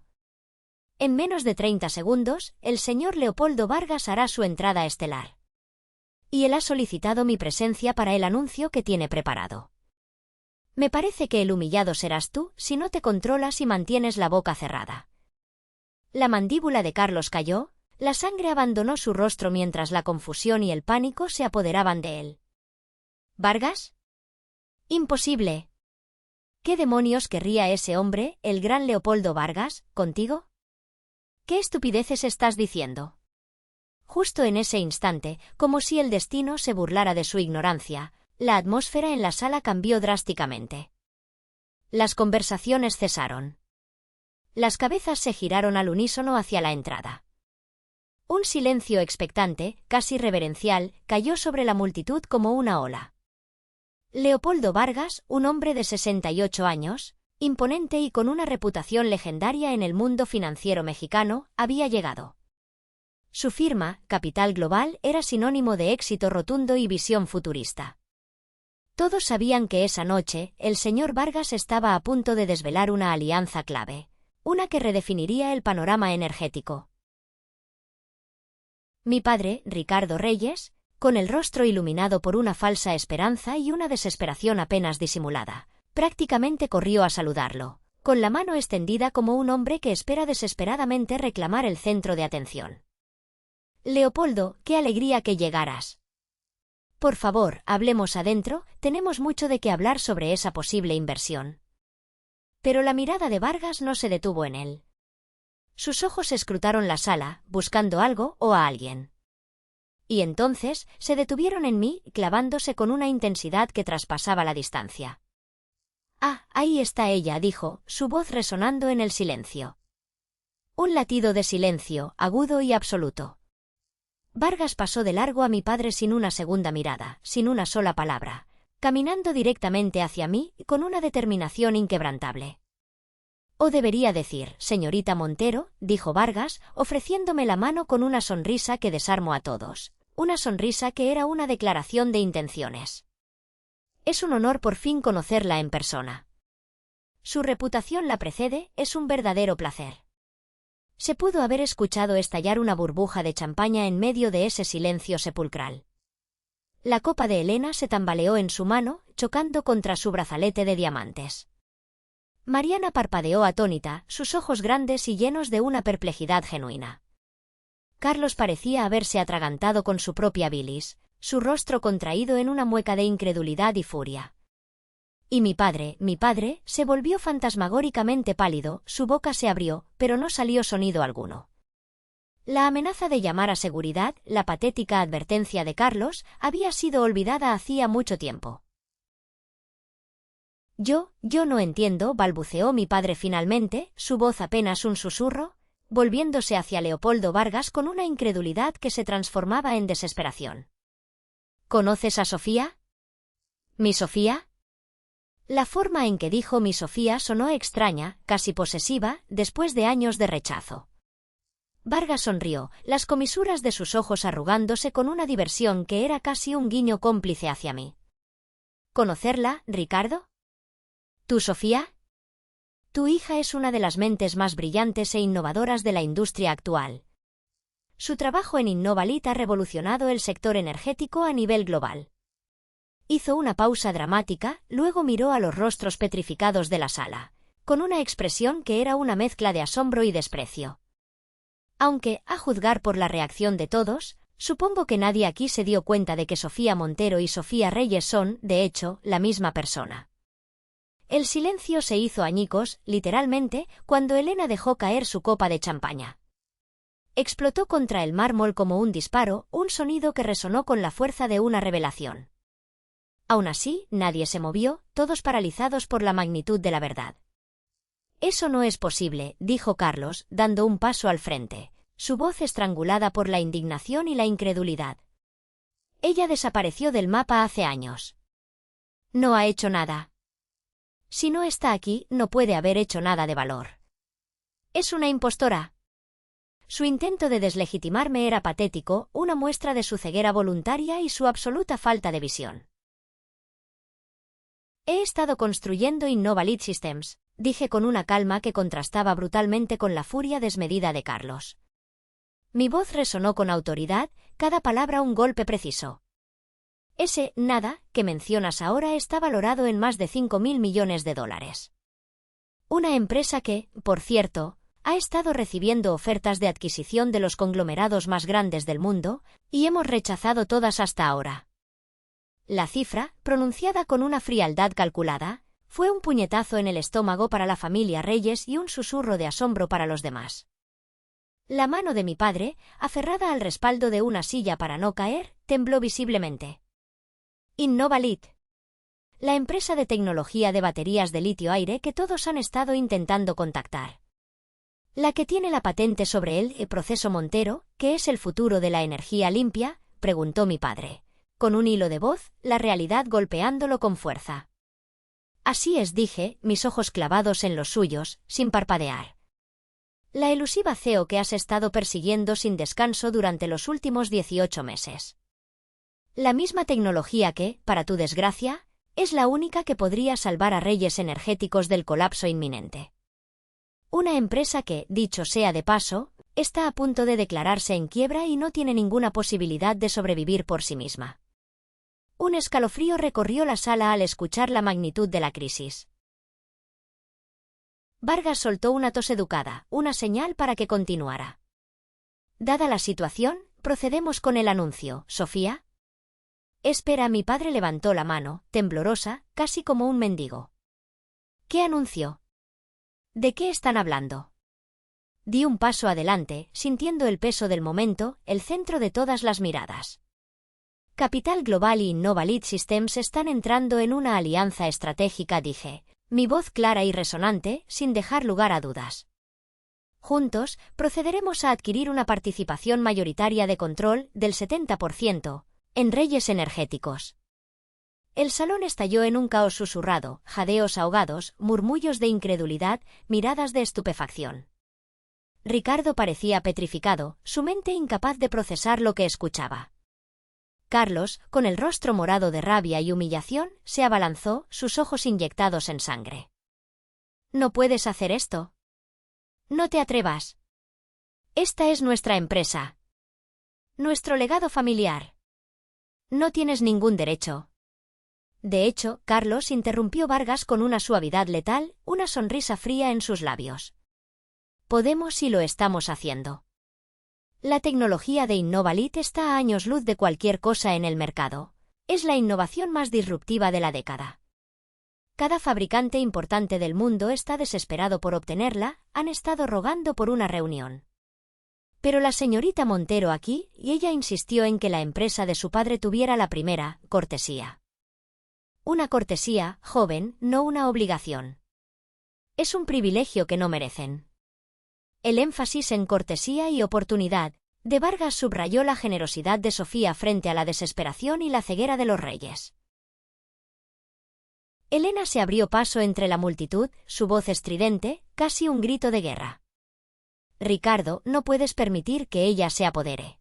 En menos de 30 segundos, el señor Leopoldo Vargas hará su entrada estelar. Y él ha solicitado mi presencia para el anuncio que tiene preparado. Me parece que el humillado serás tú si no te controlas y mantienes la boca cerrada». La mandíbula de Carlos cayó, la sangre abandonó su rostro mientras la confusión y el pánico se apoderaban de él. ¿Vargas? Imposible. ¿Qué demonios querría ese hombre, el gran Leopoldo Vargas, contigo? ¿Qué estupideces estás diciendo? Justo en ese instante, como si el destino se burlara de su ignorancia, la atmósfera en la sala cambió drásticamente. Las conversaciones cesaron. Las cabezas se giraron al unísono hacia la entrada. Un silencio expectante, casi reverencial, cayó sobre la multitud como una ola. Leopoldo Vargas, un hombre de 68 años, imponente y con una reputación legendaria en el mundo financiero mexicano, había llegado. Su firma, Capital Global, era sinónimo de éxito rotundo y visión futurista. Todos sabían que esa noche, el señor Vargas estaba a punto de desvelar una alianza clave, una que redefiniría el panorama energético. Mi padre, Ricardo Reyes, con el rostro iluminado por una falsa esperanza y una desesperación apenas disimulada, prácticamente corrió a saludarlo, con la mano extendida como un hombre que espera desesperadamente reclamar el centro de atención. Leopoldo, qué alegría que llegaras. Por favor, hablemos adentro, tenemos mucho de qué hablar sobre esa posible inversión. Pero la mirada de Vargas no se detuvo en él. Sus ojos escrutaron la sala, buscando algo o a alguien. Y entonces se detuvieron en mí, clavándose con una intensidad que traspasaba la distancia. «Ah, ahí está ella», dijo, su voz resonando en el silencio. Un latido de silencio, agudo y absoluto. Vargas pasó de largo a mi padre sin una segunda mirada, sin una sola palabra, caminando directamente hacia mí con una determinación inquebrantable. «O debería decir, señorita Montero», dijo Vargas, ofreciéndome la mano con una sonrisa que desarmó a todos, una sonrisa que era una declaración de intenciones. «Es un honor por fin conocerla en persona. Su reputación la precede, es un verdadero placer». Se pudo haber escuchado estallar una burbuja de champaña en medio de ese silencio sepulcral. La copa de Elena se tambaleó en su mano, chocando contra su brazalete de diamantes. Mariana parpadeó atónita, sus ojos grandes y llenos de una perplejidad genuina. Carlos parecía haberse atragantado con su propia bilis, su rostro contraído en una mueca de incredulidad y furia. Y mi padre, se volvió fantasmagóricamente pálido, su boca se abrió, pero no salió sonido alguno. La amenaza de llamar a seguridad, la patética advertencia de Carlos, había sido olvidada hacía mucho tiempo. Yo no entiendo», balbuceó mi padre finalmente, su voz apenas un susurro, volviéndose hacia Leopoldo Vargas con una incredulidad que se transformaba en desesperación. «¿Conoces a Sofía?» «¿Mi Sofía?» La forma en que dijo mi Sofía sonó extraña, casi posesiva, después de años de rechazo. Vargas sonrió, las comisuras de sus ojos arrugándose con una diversión que era casi un guiño cómplice hacia mí. «¿Conocerla, Ricardo? ¿Tu Sofía? Tu hija es una de las mentes más brillantes e innovadoras de la industria actual. Su trabajo en Innovalit ha revolucionado el sector energético a nivel global». Hizo una pausa dramática, luego miró a los rostros petrificados de la sala, con una expresión que era una mezcla de asombro y desprecio. Aunque, a juzgar por la reacción de todos, supongo que nadie aquí se dio cuenta de que Sofía Montero y Sofía Reyes son, de hecho, la misma persona. El silencio se hizo añicos, literalmente, cuando Elena dejó caer su copa de champaña. Explotó contra el mármol como un disparo, un sonido que resonó con la fuerza de una revelación. Aún así, nadie se movió, todos paralizados por la magnitud de la verdad. «Eso no es posible», dijo Carlos, dando un paso al frente, su voz estrangulada por la indignación y la incredulidad. «Ella desapareció del mapa hace años. No ha hecho nada. Si no está aquí, no puede haber hecho nada de valor. Es una impostora». Su intento de deslegitimarme era patético, una muestra de su ceguera voluntaria y su absoluta falta de visión. «He estado construyendo Innovalit Systems», dije con una calma que contrastaba brutalmente con la furia desmedida de Carlos. Mi voz resonó con autoridad, cada palabra un golpe preciso. «Ese nada que mencionas ahora está valorado en más de $5.000 millones. Una empresa que, por cierto, ha estado recibiendo ofertas de adquisición de los conglomerados más grandes del mundo, y hemos rechazado todas hasta ahora». La cifra, pronunciada con una frialdad calculada, fue un puñetazo en el estómago para la familia Reyes y un susurro de asombro para los demás. La mano de mi padre, aferrada al respaldo de una silla para no caer, tembló visiblemente. «Innovalit. La empresa de tecnología de baterías de litio-aire que todos han estado intentando contactar. La que tiene la patente sobre el proceso Montero, que es el futuro de la energía limpia», preguntó mi padre, con un hilo de voz, la realidad golpeándolo con fuerza. «Así es», dije, mis ojos clavados en los suyos, sin parpadear. «La elusiva CEO que has estado persiguiendo sin descanso durante los últimos 18 meses. La misma tecnología que, para tu desgracia, es la única que podría salvar a Reyes Energéticos del colapso inminente. Una empresa que, dicho sea de paso, está a punto de declararse en quiebra y no tiene ninguna posibilidad de sobrevivir por sí misma». Un escalofrío recorrió la sala al escuchar la magnitud de la crisis. Vargas soltó una tos educada, una señal para que continuara. Dada la situación, procedemos con el anuncio, Sofía. Espera, mi padre levantó la mano, temblorosa, casi como un mendigo. ¿Qué anuncio? ¿De qué están hablando? Di un paso adelante, sintiendo el peso del momento, el centro de todas las miradas. Capital Global y Innovalit Systems están entrando en una alianza estratégica, dije, mi voz clara y resonante, sin dejar lugar a dudas. Juntos, procederemos a adquirir una participación mayoritaria de control del 70% en Reyes Energéticos. El salón estalló en un caos susurrado, jadeos ahogados, murmullos de incredulidad, miradas de estupefacción. Ricardo parecía petrificado, su mente incapaz de procesar lo que escuchaba. Carlos, con el rostro morado de rabia y humillación, se abalanzó, sus ojos inyectados en sangre. «No puedes hacer esto. No te atrevas. Esta es nuestra empresa. Nuestro legado familiar. No tienes ningún derecho». De hecho, Carlos interrumpió Vargas con una suavidad letal, una sonrisa fría en sus labios. «Podemos y lo estamos haciendo. La tecnología de Innovalit está a años luz de cualquier cosa en el mercado. Es la innovación más disruptiva de la década. Cada fabricante importante del mundo está desesperado por obtenerla, han estado rogando por una reunión. Pero la señorita Montero aquí, y ella insistió en que la empresa de su padre tuviera la primera, cortesía. Una cortesía, joven, no una obligación. Es un privilegio que no merecen. El énfasis en cortesía y oportunidad de Vargas subrayó la generosidad de Sofía frente a la desesperación y la ceguera de los reyes. Elena se abrió paso entre la multitud, su voz estridente, casi un grito de guerra. Ricardo, no puedes permitir que ella se apodere.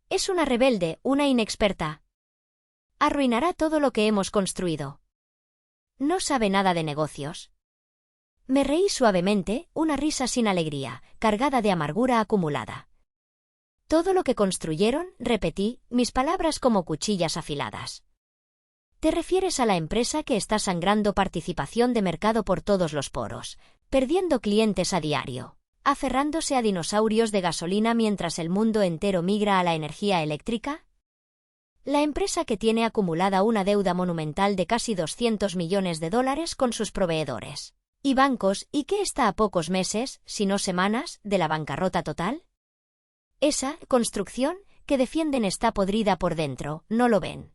Es una rebelde, una inexperta. Arruinará todo lo que hemos construido. No sabe nada de negocios. Me reí suavemente, una risa sin alegría, cargada de amargura acumulada. Todo lo que construyeron, repetí, mis palabras como cuchillas afiladas. Te refieres a la empresa que está sangrando participación de mercado por todos los poros, perdiendo clientes a diario, aferrándose a dinosaurios de gasolina mientras el mundo entero migra a la energía eléctrica. La empresa que tiene acumulada una deuda monumental de casi $200 millones con sus proveedores y bancos, y que está a pocos meses, si no semanas, de la bancarrota total. Esa construcción que defienden está podrida por dentro, ¿no lo ven?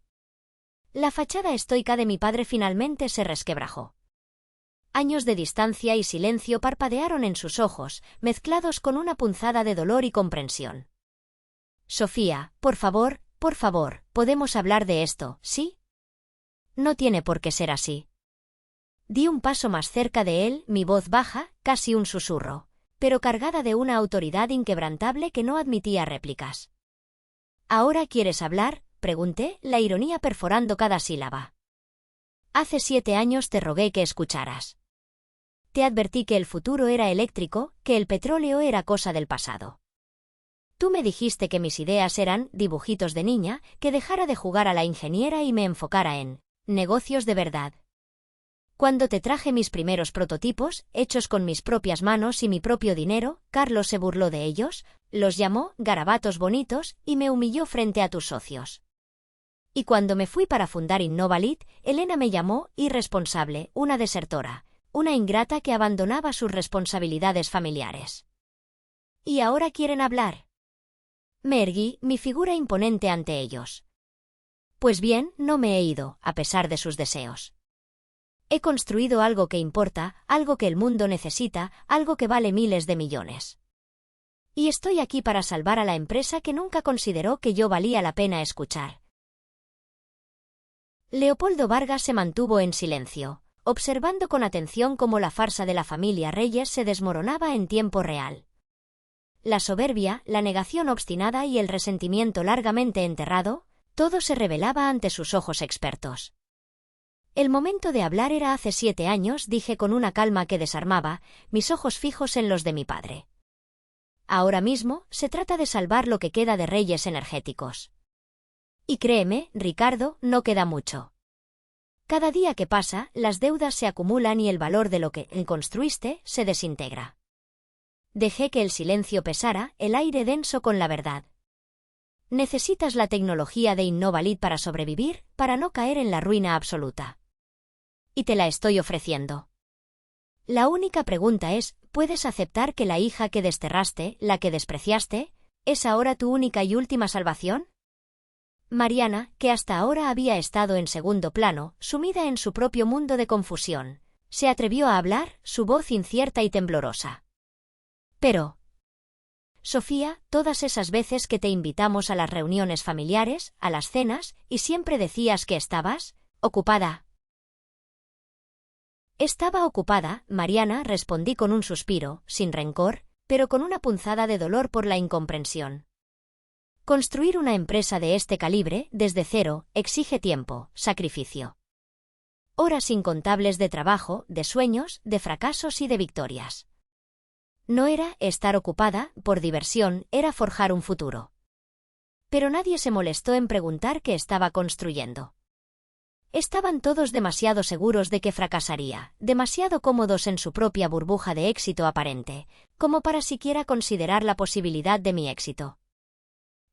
La fachada estoica de mi padre finalmente se resquebrajó. Años de distancia y silencio parpadearon en sus ojos, mezclados con una punzada de dolor y comprensión. Sofía, por favor, podemos hablar de esto, ¿sí? No tiene por qué ser así. Di un paso más cerca de él, mi voz baja, casi un susurro, pero cargada de una autoridad inquebrantable que no admitía réplicas. ¿Ahora quieres hablar?, pregunté, la ironía perforando cada sílaba. Hace 7 años te rogué que escucharas. Te advertí que el futuro era eléctrico, que el petróleo era cosa del pasado. Tú me dijiste que mis ideas eran dibujitos de niña, que dejara de jugar a la ingeniera y me enfocara en negocios de verdad. Cuando te traje mis primeros prototipos, hechos con mis propias manos y mi propio dinero, Carlos se burló de ellos, los llamó garabatos bonitos y me humilló frente a tus socios. Y cuando me fui para fundar Innovalit, Elena me llamó irresponsable, una desertora, una ingrata que abandonaba sus responsabilidades familiares. ¿Y ahora quieren hablar? Me erguí, mi figura imponente ante ellos. Pues bien, no me he ido, a pesar de sus deseos. He construido algo que importa, algo que el mundo necesita, algo que vale miles de millones. Y estoy aquí para salvar a la empresa que nunca consideró que yo valía la pena escuchar. Leopoldo Vargas se mantuvo en silencio, observando con atención cómo la farsa de la familia Reyes se desmoronaba en tiempo real. La soberbia, la negación obstinada y el resentimiento largamente enterrado, todo se revelaba ante sus ojos expertos. El momento de hablar era hace 7 años, dije con una calma que desarmaba, mis ojos fijos en los de mi padre. Ahora mismo, se trata de salvar lo que queda de Reyes Energéticos. Y créeme, Ricardo, no queda mucho. Cada día que pasa, las deudas se acumulan y el valor de lo que construiste se desintegra. Dejé que el silencio pesara, el aire denso con la verdad. Necesitas la tecnología de Innovalit para sobrevivir, para no caer en la ruina absoluta. Y te la estoy ofreciendo. La única pregunta es, ¿puedes aceptar que la hija que desterraste, la que despreciaste, es ahora tu única y última salvación? Mariana, que hasta ahora había estado en segundo plano, sumida en su propio mundo de confusión, se atrevió a hablar, su voz incierta y temblorosa. Pero, Sofía, todas esas veces que te invitamos a las reuniones familiares, a las cenas, y siempre decías que estabas ocupada. Estaba ocupada, Mariana, respondí con un suspiro, sin rencor, pero con una punzada de dolor por la incomprensión. Construir una empresa de este calibre, desde cero, exige tiempo, sacrificio. Horas incontables de trabajo, de sueños, de fracasos y de victorias. No era estar ocupada, por diversión, era forjar un futuro. Pero nadie se molestó en preguntar qué estaba construyendo. Estaban todos demasiado seguros de que fracasaría, demasiado cómodos en su propia burbuja de éxito aparente, como para siquiera considerar la posibilidad de mi éxito.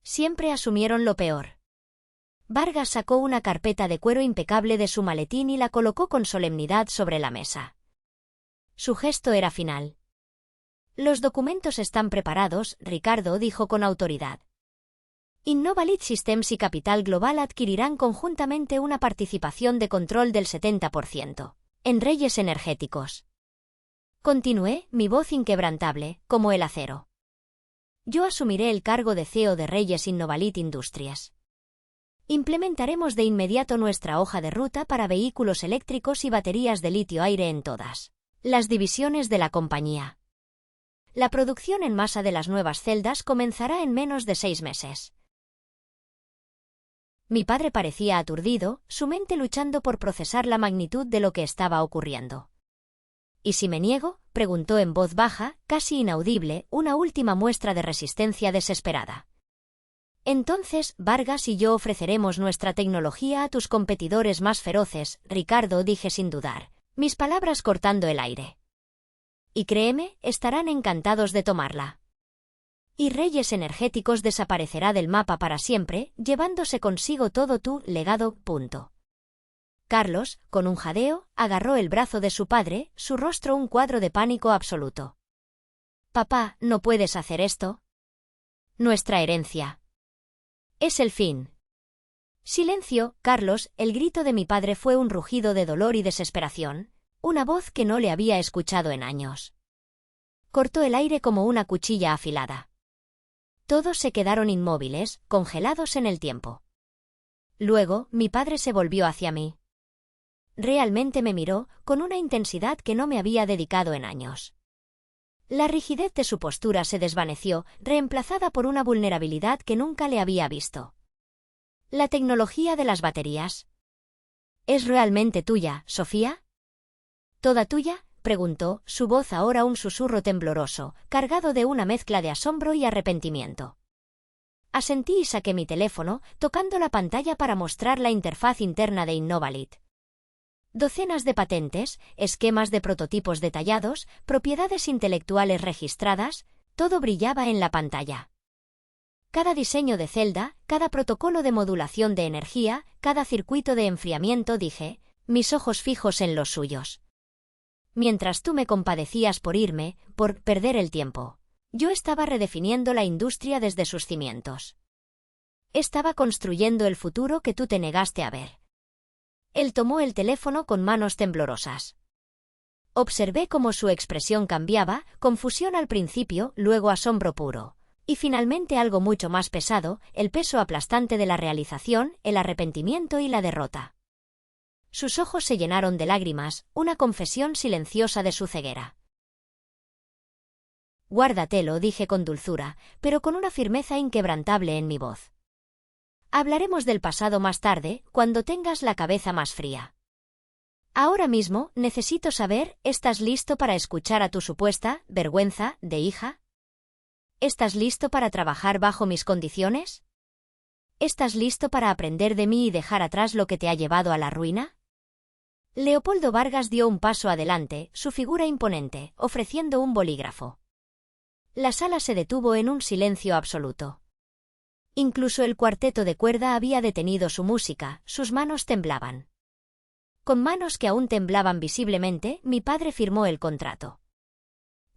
Siempre asumieron lo peor. Vargas sacó una carpeta de cuero impecable de su maletín y la colocó con solemnidad sobre la mesa. Su gesto era final. Los documentos están preparados, Ricardo dijo con autoridad. Innovalit Systems y Capital Global adquirirán conjuntamente una participación de control del 70% en Reyes Energéticos. Continué, mi voz inquebrantable, como el acero. Yo asumiré el cargo de CEO de Reyes Innovalit Industries. Implementaremos de inmediato nuestra hoja de ruta para vehículos eléctricos y baterías de litio-aire en todas las divisiones de la compañía. La producción en masa de las nuevas celdas comenzará en menos de 6 meses. Mi padre parecía aturdido, su mente luchando por procesar la magnitud de lo que estaba ocurriendo. ¿Y si me niego?, preguntó en voz baja, casi inaudible, una última muestra de resistencia desesperada. Entonces, Vargas y yo ofreceremos nuestra tecnología a tus competidores más feroces, Ricardo, dije sin dudar, mis palabras cortando el aire. Y créeme, estarán encantados de tomarla. Y Reyes Energéticos desaparecerá del mapa para siempre, llevándose consigo todo tu legado. Carlos, con un jadeo, agarró el brazo de su padre, su rostro un cuadro de pánico absoluto. Papá, no puedes hacer esto. Nuestra herencia. Es el fin. Silencio, Carlos, el grito de mi padre fue un rugido de dolor y desesperación, una voz que no le había escuchado en años. Cortó el aire como una cuchilla afilada. Todos se quedaron inmóviles, congelados en el tiempo. Luego, mi padre se volvió hacia mí. Realmente me miró, con una intensidad que no me había dedicado en años. La rigidez de su postura se desvaneció, reemplazada por una vulnerabilidad que nunca le había visto. La tecnología de las baterías. ¿Es realmente tuya, Sofía? ¿Toda tuya?, preguntó, su voz ahora un susurro tembloroso, cargado de una mezcla de asombro y arrepentimiento. Asentí y saqué mi teléfono, tocando la pantalla para mostrar la interfaz interna de Innovalit. Docenas de patentes, esquemas de prototipos detallados, propiedades intelectuales registradas, todo brillaba en la pantalla. Cada diseño de celda, cada protocolo de modulación de energía, cada circuito de enfriamiento, dije, mis ojos fijos en los suyos. Mientras tú me compadecías por irme, por perder el tiempo, yo estaba redefiniendo la industria desde sus cimientos. Estaba construyendo el futuro que tú te negaste a ver. Él tomó el teléfono con manos temblorosas. Observé cómo su expresión cambiaba, confusión al principio, luego asombro puro, y finalmente algo mucho más pesado, el peso aplastante de la realización, el arrepentimiento y la derrota. Sus ojos se llenaron de lágrimas, una confesión silenciosa de su ceguera. Guárdatelo, dije con dulzura, pero con una firmeza inquebrantable en mi voz. Hablaremos del pasado más tarde, cuando tengas la cabeza más fría. Ahora mismo, necesito saber, ¿estás listo para escuchar a tu supuesta vergüenza de hija? ¿Estás listo para trabajar bajo mis condiciones? ¿Estás listo para aprender de mí y dejar atrás lo que te ha llevado a la ruina? Leopoldo Vargas dio un paso adelante, su figura imponente, ofreciendo un bolígrafo. La sala se detuvo en un silencio absoluto. Incluso el cuarteto de cuerda había detenido su música, sus manos temblaban. Con manos que aún temblaban visiblemente, mi padre firmó el contrato.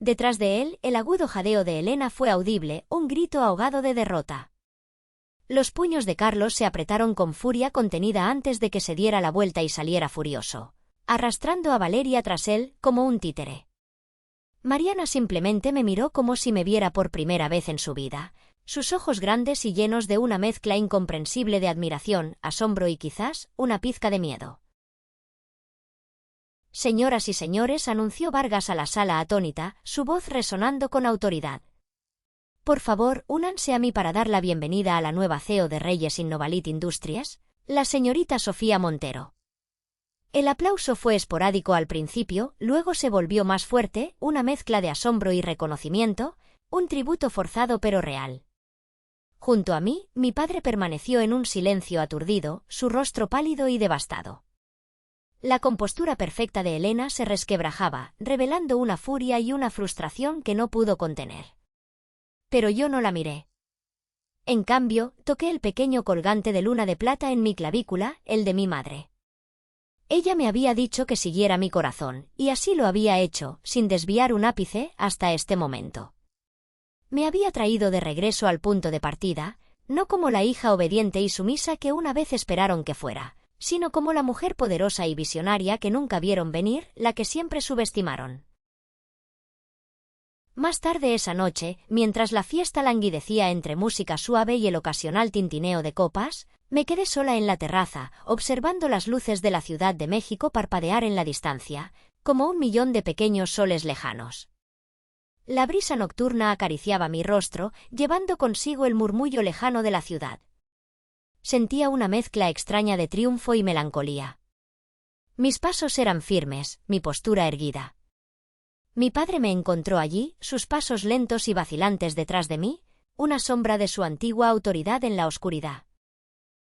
Detrás de él, el agudo jadeo de Elena fue audible, un grito ahogado de derrota. Los puños de Carlos se apretaron con furia contenida antes de que se diera la vuelta y saliera furioso, arrastrando a Valeria tras él, como un títere. Mariana simplemente me miró como si me viera por primera vez en su vida, sus ojos grandes y llenos de una mezcla incomprensible de admiración, asombro y quizás una pizca de miedo. Señoras y señores, anunció Vargas a la sala atónita, su voz resonando con autoridad. Por favor, únanse a mí para dar la bienvenida a la nueva CEO de Reyes Innovalit Industries, la señorita Sofía Montero. El aplauso fue esporádico al principio, luego se volvió más fuerte, una mezcla de asombro y reconocimiento, un tributo forzado pero real. Junto a mí, mi padre permaneció en un silencio aturdido, su rostro pálido y devastado. La compostura perfecta de Elena se resquebrajaba, revelando una furia y una frustración que no pudo contener. Pero yo no la miré. En cambio, toqué el pequeño colgante de luna de plata en mi clavícula, el de mi madre. Ella me había dicho que siguiera mi corazón, y así lo había hecho, sin desviar un ápice, hasta este momento. Me había traído de regreso al punto de partida, no como la hija obediente y sumisa que una vez esperaron que fuera, sino como la mujer poderosa y visionaria que nunca vieron venir, la que siempre subestimaron. Más tarde esa noche, mientras la fiesta languidecía entre música suave y el ocasional tintineo de copas, me quedé sola en la terraza, observando las luces de la Ciudad de México parpadear en la distancia, como un millón de pequeños soles lejanos. La brisa nocturna acariciaba mi rostro, llevando consigo el murmullo lejano de la ciudad. Sentía una mezcla extraña de triunfo y melancolía. Mis pasos eran firmes, mi postura erguida. Mi padre me encontró allí, sus pasos lentos y vacilantes detrás de mí, una sombra de su antigua autoridad en la oscuridad.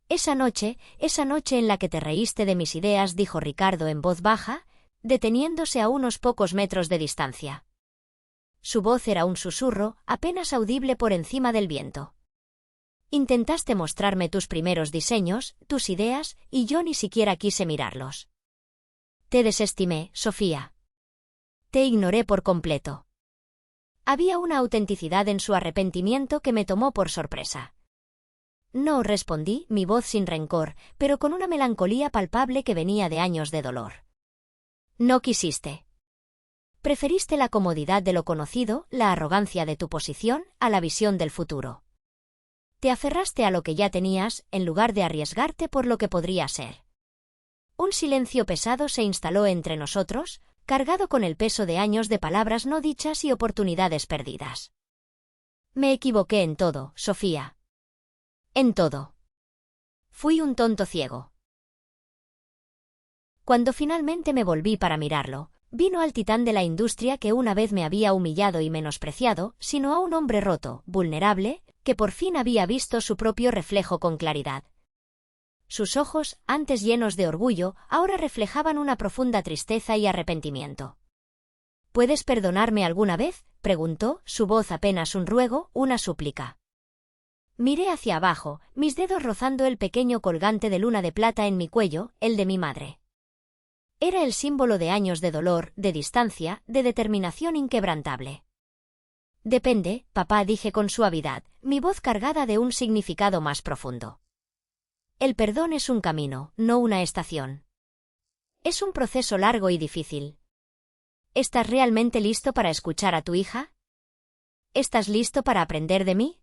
Esa noche en la que te reíste de mis ideas, dijo Ricardo en voz baja, deteniéndose a unos pocos metros de distancia. Su voz era un susurro, apenas audible por encima del viento. Intentaste mostrarme tus primeros diseños, tus ideas, y yo ni siquiera quise mirarlos. Te desestimé, Sofía. Te ignoré por completo. Había una autenticidad en su arrepentimiento que me tomó por sorpresa. No, respondí, mi voz sin rencor, pero con una melancolía palpable que venía de años de dolor. No quisiste. Preferiste la comodidad de lo conocido, la arrogancia de tu posición, a la visión del futuro. Te aferraste a lo que ya tenías, en lugar de arriesgarte por lo que podría ser. Un silencio pesado se instaló entre nosotros, cargado con el peso de años de palabras no dichas y oportunidades perdidas. Me equivoqué en todo, Sofía. En todo. Fui un tonto ciego. Cuando finalmente me volví para mirarlo, vino al titán de la industria que una vez me había humillado y menospreciado, sino a un hombre roto, vulnerable, que por fin había visto su propio reflejo con claridad. Sus ojos, antes llenos de orgullo, ahora reflejaban una profunda tristeza y arrepentimiento. ¿Puedes perdonarme alguna vez?, preguntó, su voz apenas un ruego, una súplica. Miré hacia abajo, mis dedos rozando el pequeño colgante de luna de plata en mi cuello, el de mi madre. Era el símbolo de años de dolor, de distancia, de determinación inquebrantable. Depende, papá, dije con suavidad, mi voz cargada de un significado más profundo. El perdón es un camino, no una estación. Es un proceso largo y difícil. ¿Estás realmente listo para escuchar a tu hija? ¿Estás listo para aprender de mí?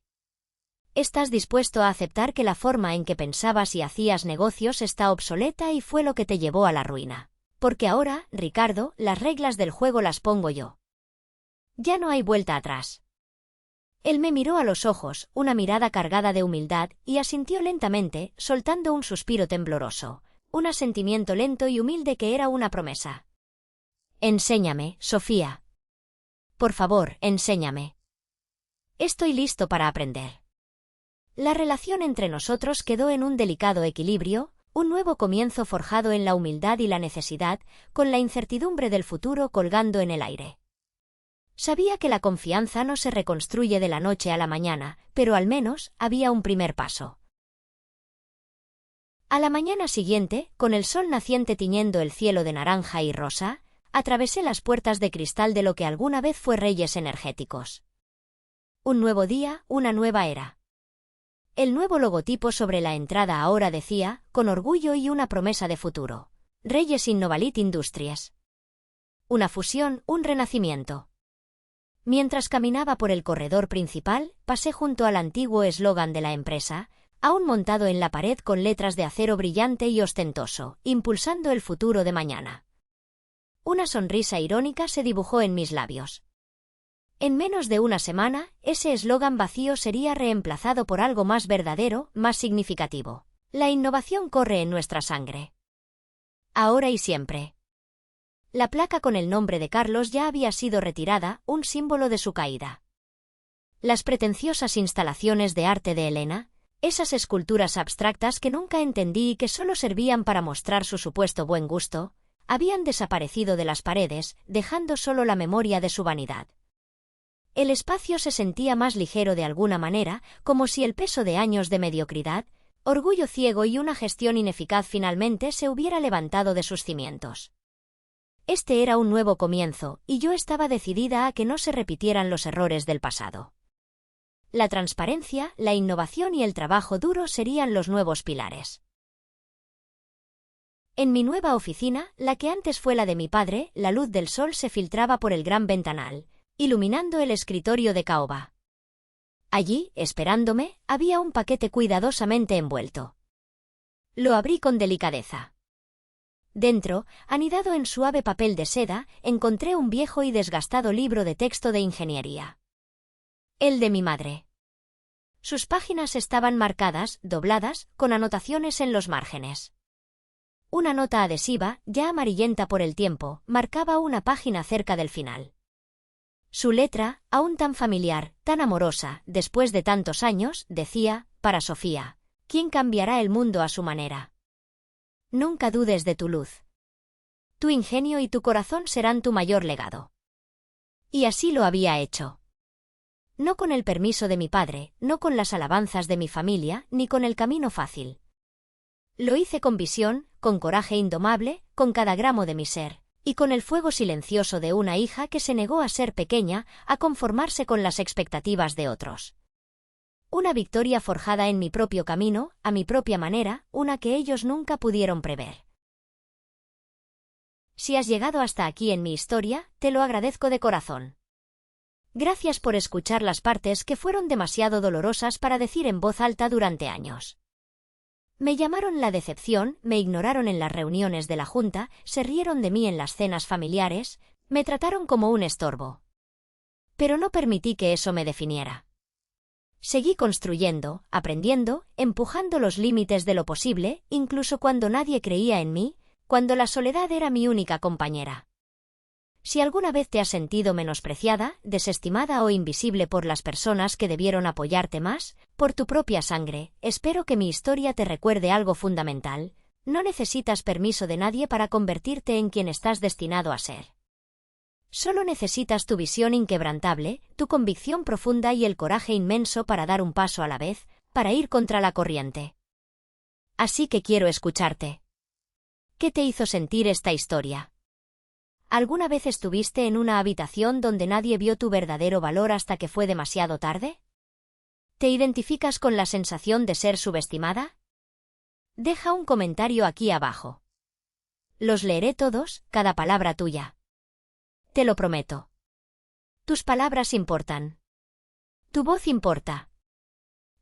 ¿Estás dispuesto a aceptar que la forma en que pensabas y hacías negocios está obsoleta y fue lo que te llevó a la ruina? Porque ahora, Ricardo, las reglas del juego las pongo yo. Ya no hay vuelta atrás. Él me miró a los ojos, una mirada cargada de humildad, y asintió lentamente, soltando un suspiro tembloroso, un asentimiento lento y humilde que era una promesa. Enséñame, Sofía. Por favor, enséñame. Estoy listo para aprender. La relación entre nosotros quedó en un delicado equilibrio, Un nuevo comienzo forjado en la humildad y la necesidad, con la incertidumbre del futuro colgando en el aire. Sabía que la confianza no se reconstruye de la noche a la mañana, pero al menos había un primer paso. A la mañana siguiente, con el sol naciente tiñendo el cielo de naranja y rosa, atravesé las puertas de cristal de lo que alguna vez fue Reyes Energéticos. Un nuevo día, una nueva era. El nuevo logotipo sobre la entrada ahora decía, con orgullo y una promesa de futuro: Reyes Innovalit Industries. Una fusión, un renacimiento. Mientras caminaba por el corredor principal, pasé junto al antiguo eslogan de la empresa, aún montado en la pared con letras de acero brillante y ostentoso, impulsando el futuro de mañana. Una sonrisa irónica se dibujó en mis labios. En menos de una semana, ese eslogan vacío sería reemplazado por algo más verdadero, más significativo. La innovación corre en nuestra sangre. Ahora y siempre. La placa con el nombre de Carlos ya había sido retirada, un símbolo de su caída. Las pretenciosas instalaciones de arte de Elena, esas esculturas abstractas que nunca entendí y que solo servían para mostrar su supuesto buen gusto, habían desaparecido de las paredes, dejando solo la memoria de su vanidad. El espacio se sentía más ligero de alguna manera, como si el peso de años de mediocridad, orgullo ciego y una gestión ineficaz finalmente se hubiera levantado de sus cimientos. Este era un nuevo comienzo, y yo estaba decidida a que no se repitieran los errores del pasado. La transparencia, la innovación y el trabajo duro serían los nuevos pilares. En mi nueva oficina, la que antes fue la de mi padre, la luz del sol se filtraba por el gran ventanal, iluminando el escritorio de caoba. Allí, esperándome, había un paquete cuidadosamente envuelto. Lo abrí con delicadeza. Dentro, anidado en suave papel de seda, encontré un viejo y desgastado libro de texto de ingeniería. El de mi madre. Sus páginas estaban marcadas, dobladas, con anotaciones en los márgenes. Una nota adhesiva, ya amarillenta por el tiempo, marcaba una página cerca del final. Su letra, aún tan familiar, tan amorosa, después de tantos años, decía, para Sofía: ¿Quién cambiará el mundo a su manera? Nunca dudes de tu luz. Tu ingenio y tu corazón serán tu mayor legado. Y así lo había hecho. No con el permiso de mi padre, no con las alabanzas de mi familia, ni con el camino fácil. Lo hice con visión, con coraje indomable, con cada gramo de mi ser, y con el fuego silencioso de una hija que se negó a ser pequeña, a conformarse con las expectativas de otros. Una victoria forjada en mi propio camino, a mi propia manera, una que ellos nunca pudieron prever. Si has llegado hasta aquí en mi historia, te lo agradezco de corazón. Gracias por escuchar las partes que fueron demasiado dolorosas para decir en voz alta durante años. Me llamaron la decepción, me ignoraron en las reuniones de la junta, se rieron de mí en las cenas familiares, me trataron como un estorbo. Pero no permití que eso me definiera. Seguí construyendo, aprendiendo, empujando los límites de lo posible, incluso cuando nadie creía en mí, cuando la soledad era mi única compañera. Si alguna vez te has sentido menospreciada, desestimada o invisible por las personas que debieron apoyarte más, por tu propia sangre, espero que mi historia te recuerde algo fundamental: no necesitas permiso de nadie para convertirte en quien estás destinado a ser. Solo necesitas tu visión inquebrantable, tu convicción profunda y el coraje inmenso para dar un paso a la vez, para ir contra la corriente. Así que quiero escucharte. ¿Qué te hizo sentir esta historia? ¿Alguna vez estuviste en una habitación donde nadie vio tu verdadero valor hasta que fue demasiado tarde? ¿Te identificas con la sensación de ser subestimada? Deja un comentario aquí abajo. Los leeré todos, cada palabra tuya. Te lo prometo. Tus palabras importan. Tu voz importa.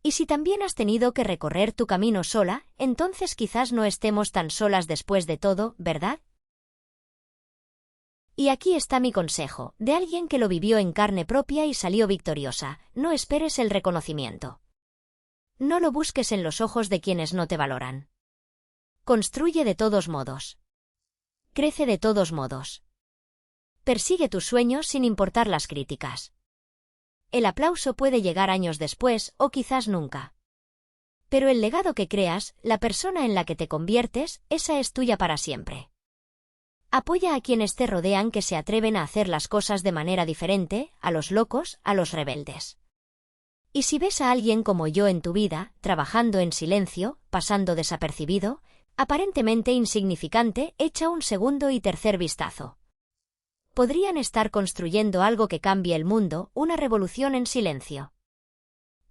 Y si también has tenido que recorrer tu camino sola, entonces quizás no estemos tan solas después de todo, ¿verdad? Y aquí está mi consejo, de alguien que lo vivió en carne propia y salió victoriosa: no esperes el reconocimiento. No lo busques en los ojos de quienes no te valoran. Construye de todos modos. Crece de todos modos. Persigue tus sueños sin importar las críticas. El aplauso puede llegar años después, o quizás nunca. Pero el legado que creas, la persona en la que te conviertes, esa es tuya para siempre. Apoya a quienes te rodean que se atreven a hacer las cosas de manera diferente, a los locos, a los rebeldes. Y si ves a alguien como yo en tu vida, trabajando en silencio, pasando desapercibido, aparentemente insignificante, echa un segundo y tercer vistazo. Podrían estar construyendo algo que cambie el mundo, una revolución en silencio.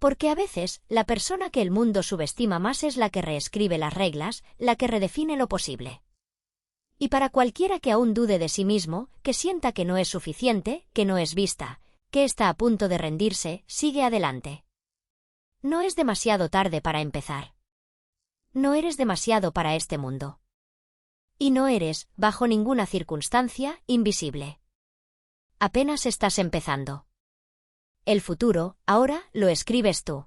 Porque a veces, la persona que el mundo subestima más es la que reescribe las reglas, la que redefine lo posible. Y para cualquiera que aún dude de sí mismo, que sienta que no es suficiente, que no es vista, que está a punto de rendirse, sigue adelante. No es demasiado tarde para empezar. No eres demasiado para este mundo. Y no eres, bajo ninguna circunstancia, invisible. Apenas estás empezando. El futuro, ahora, lo escribes tú.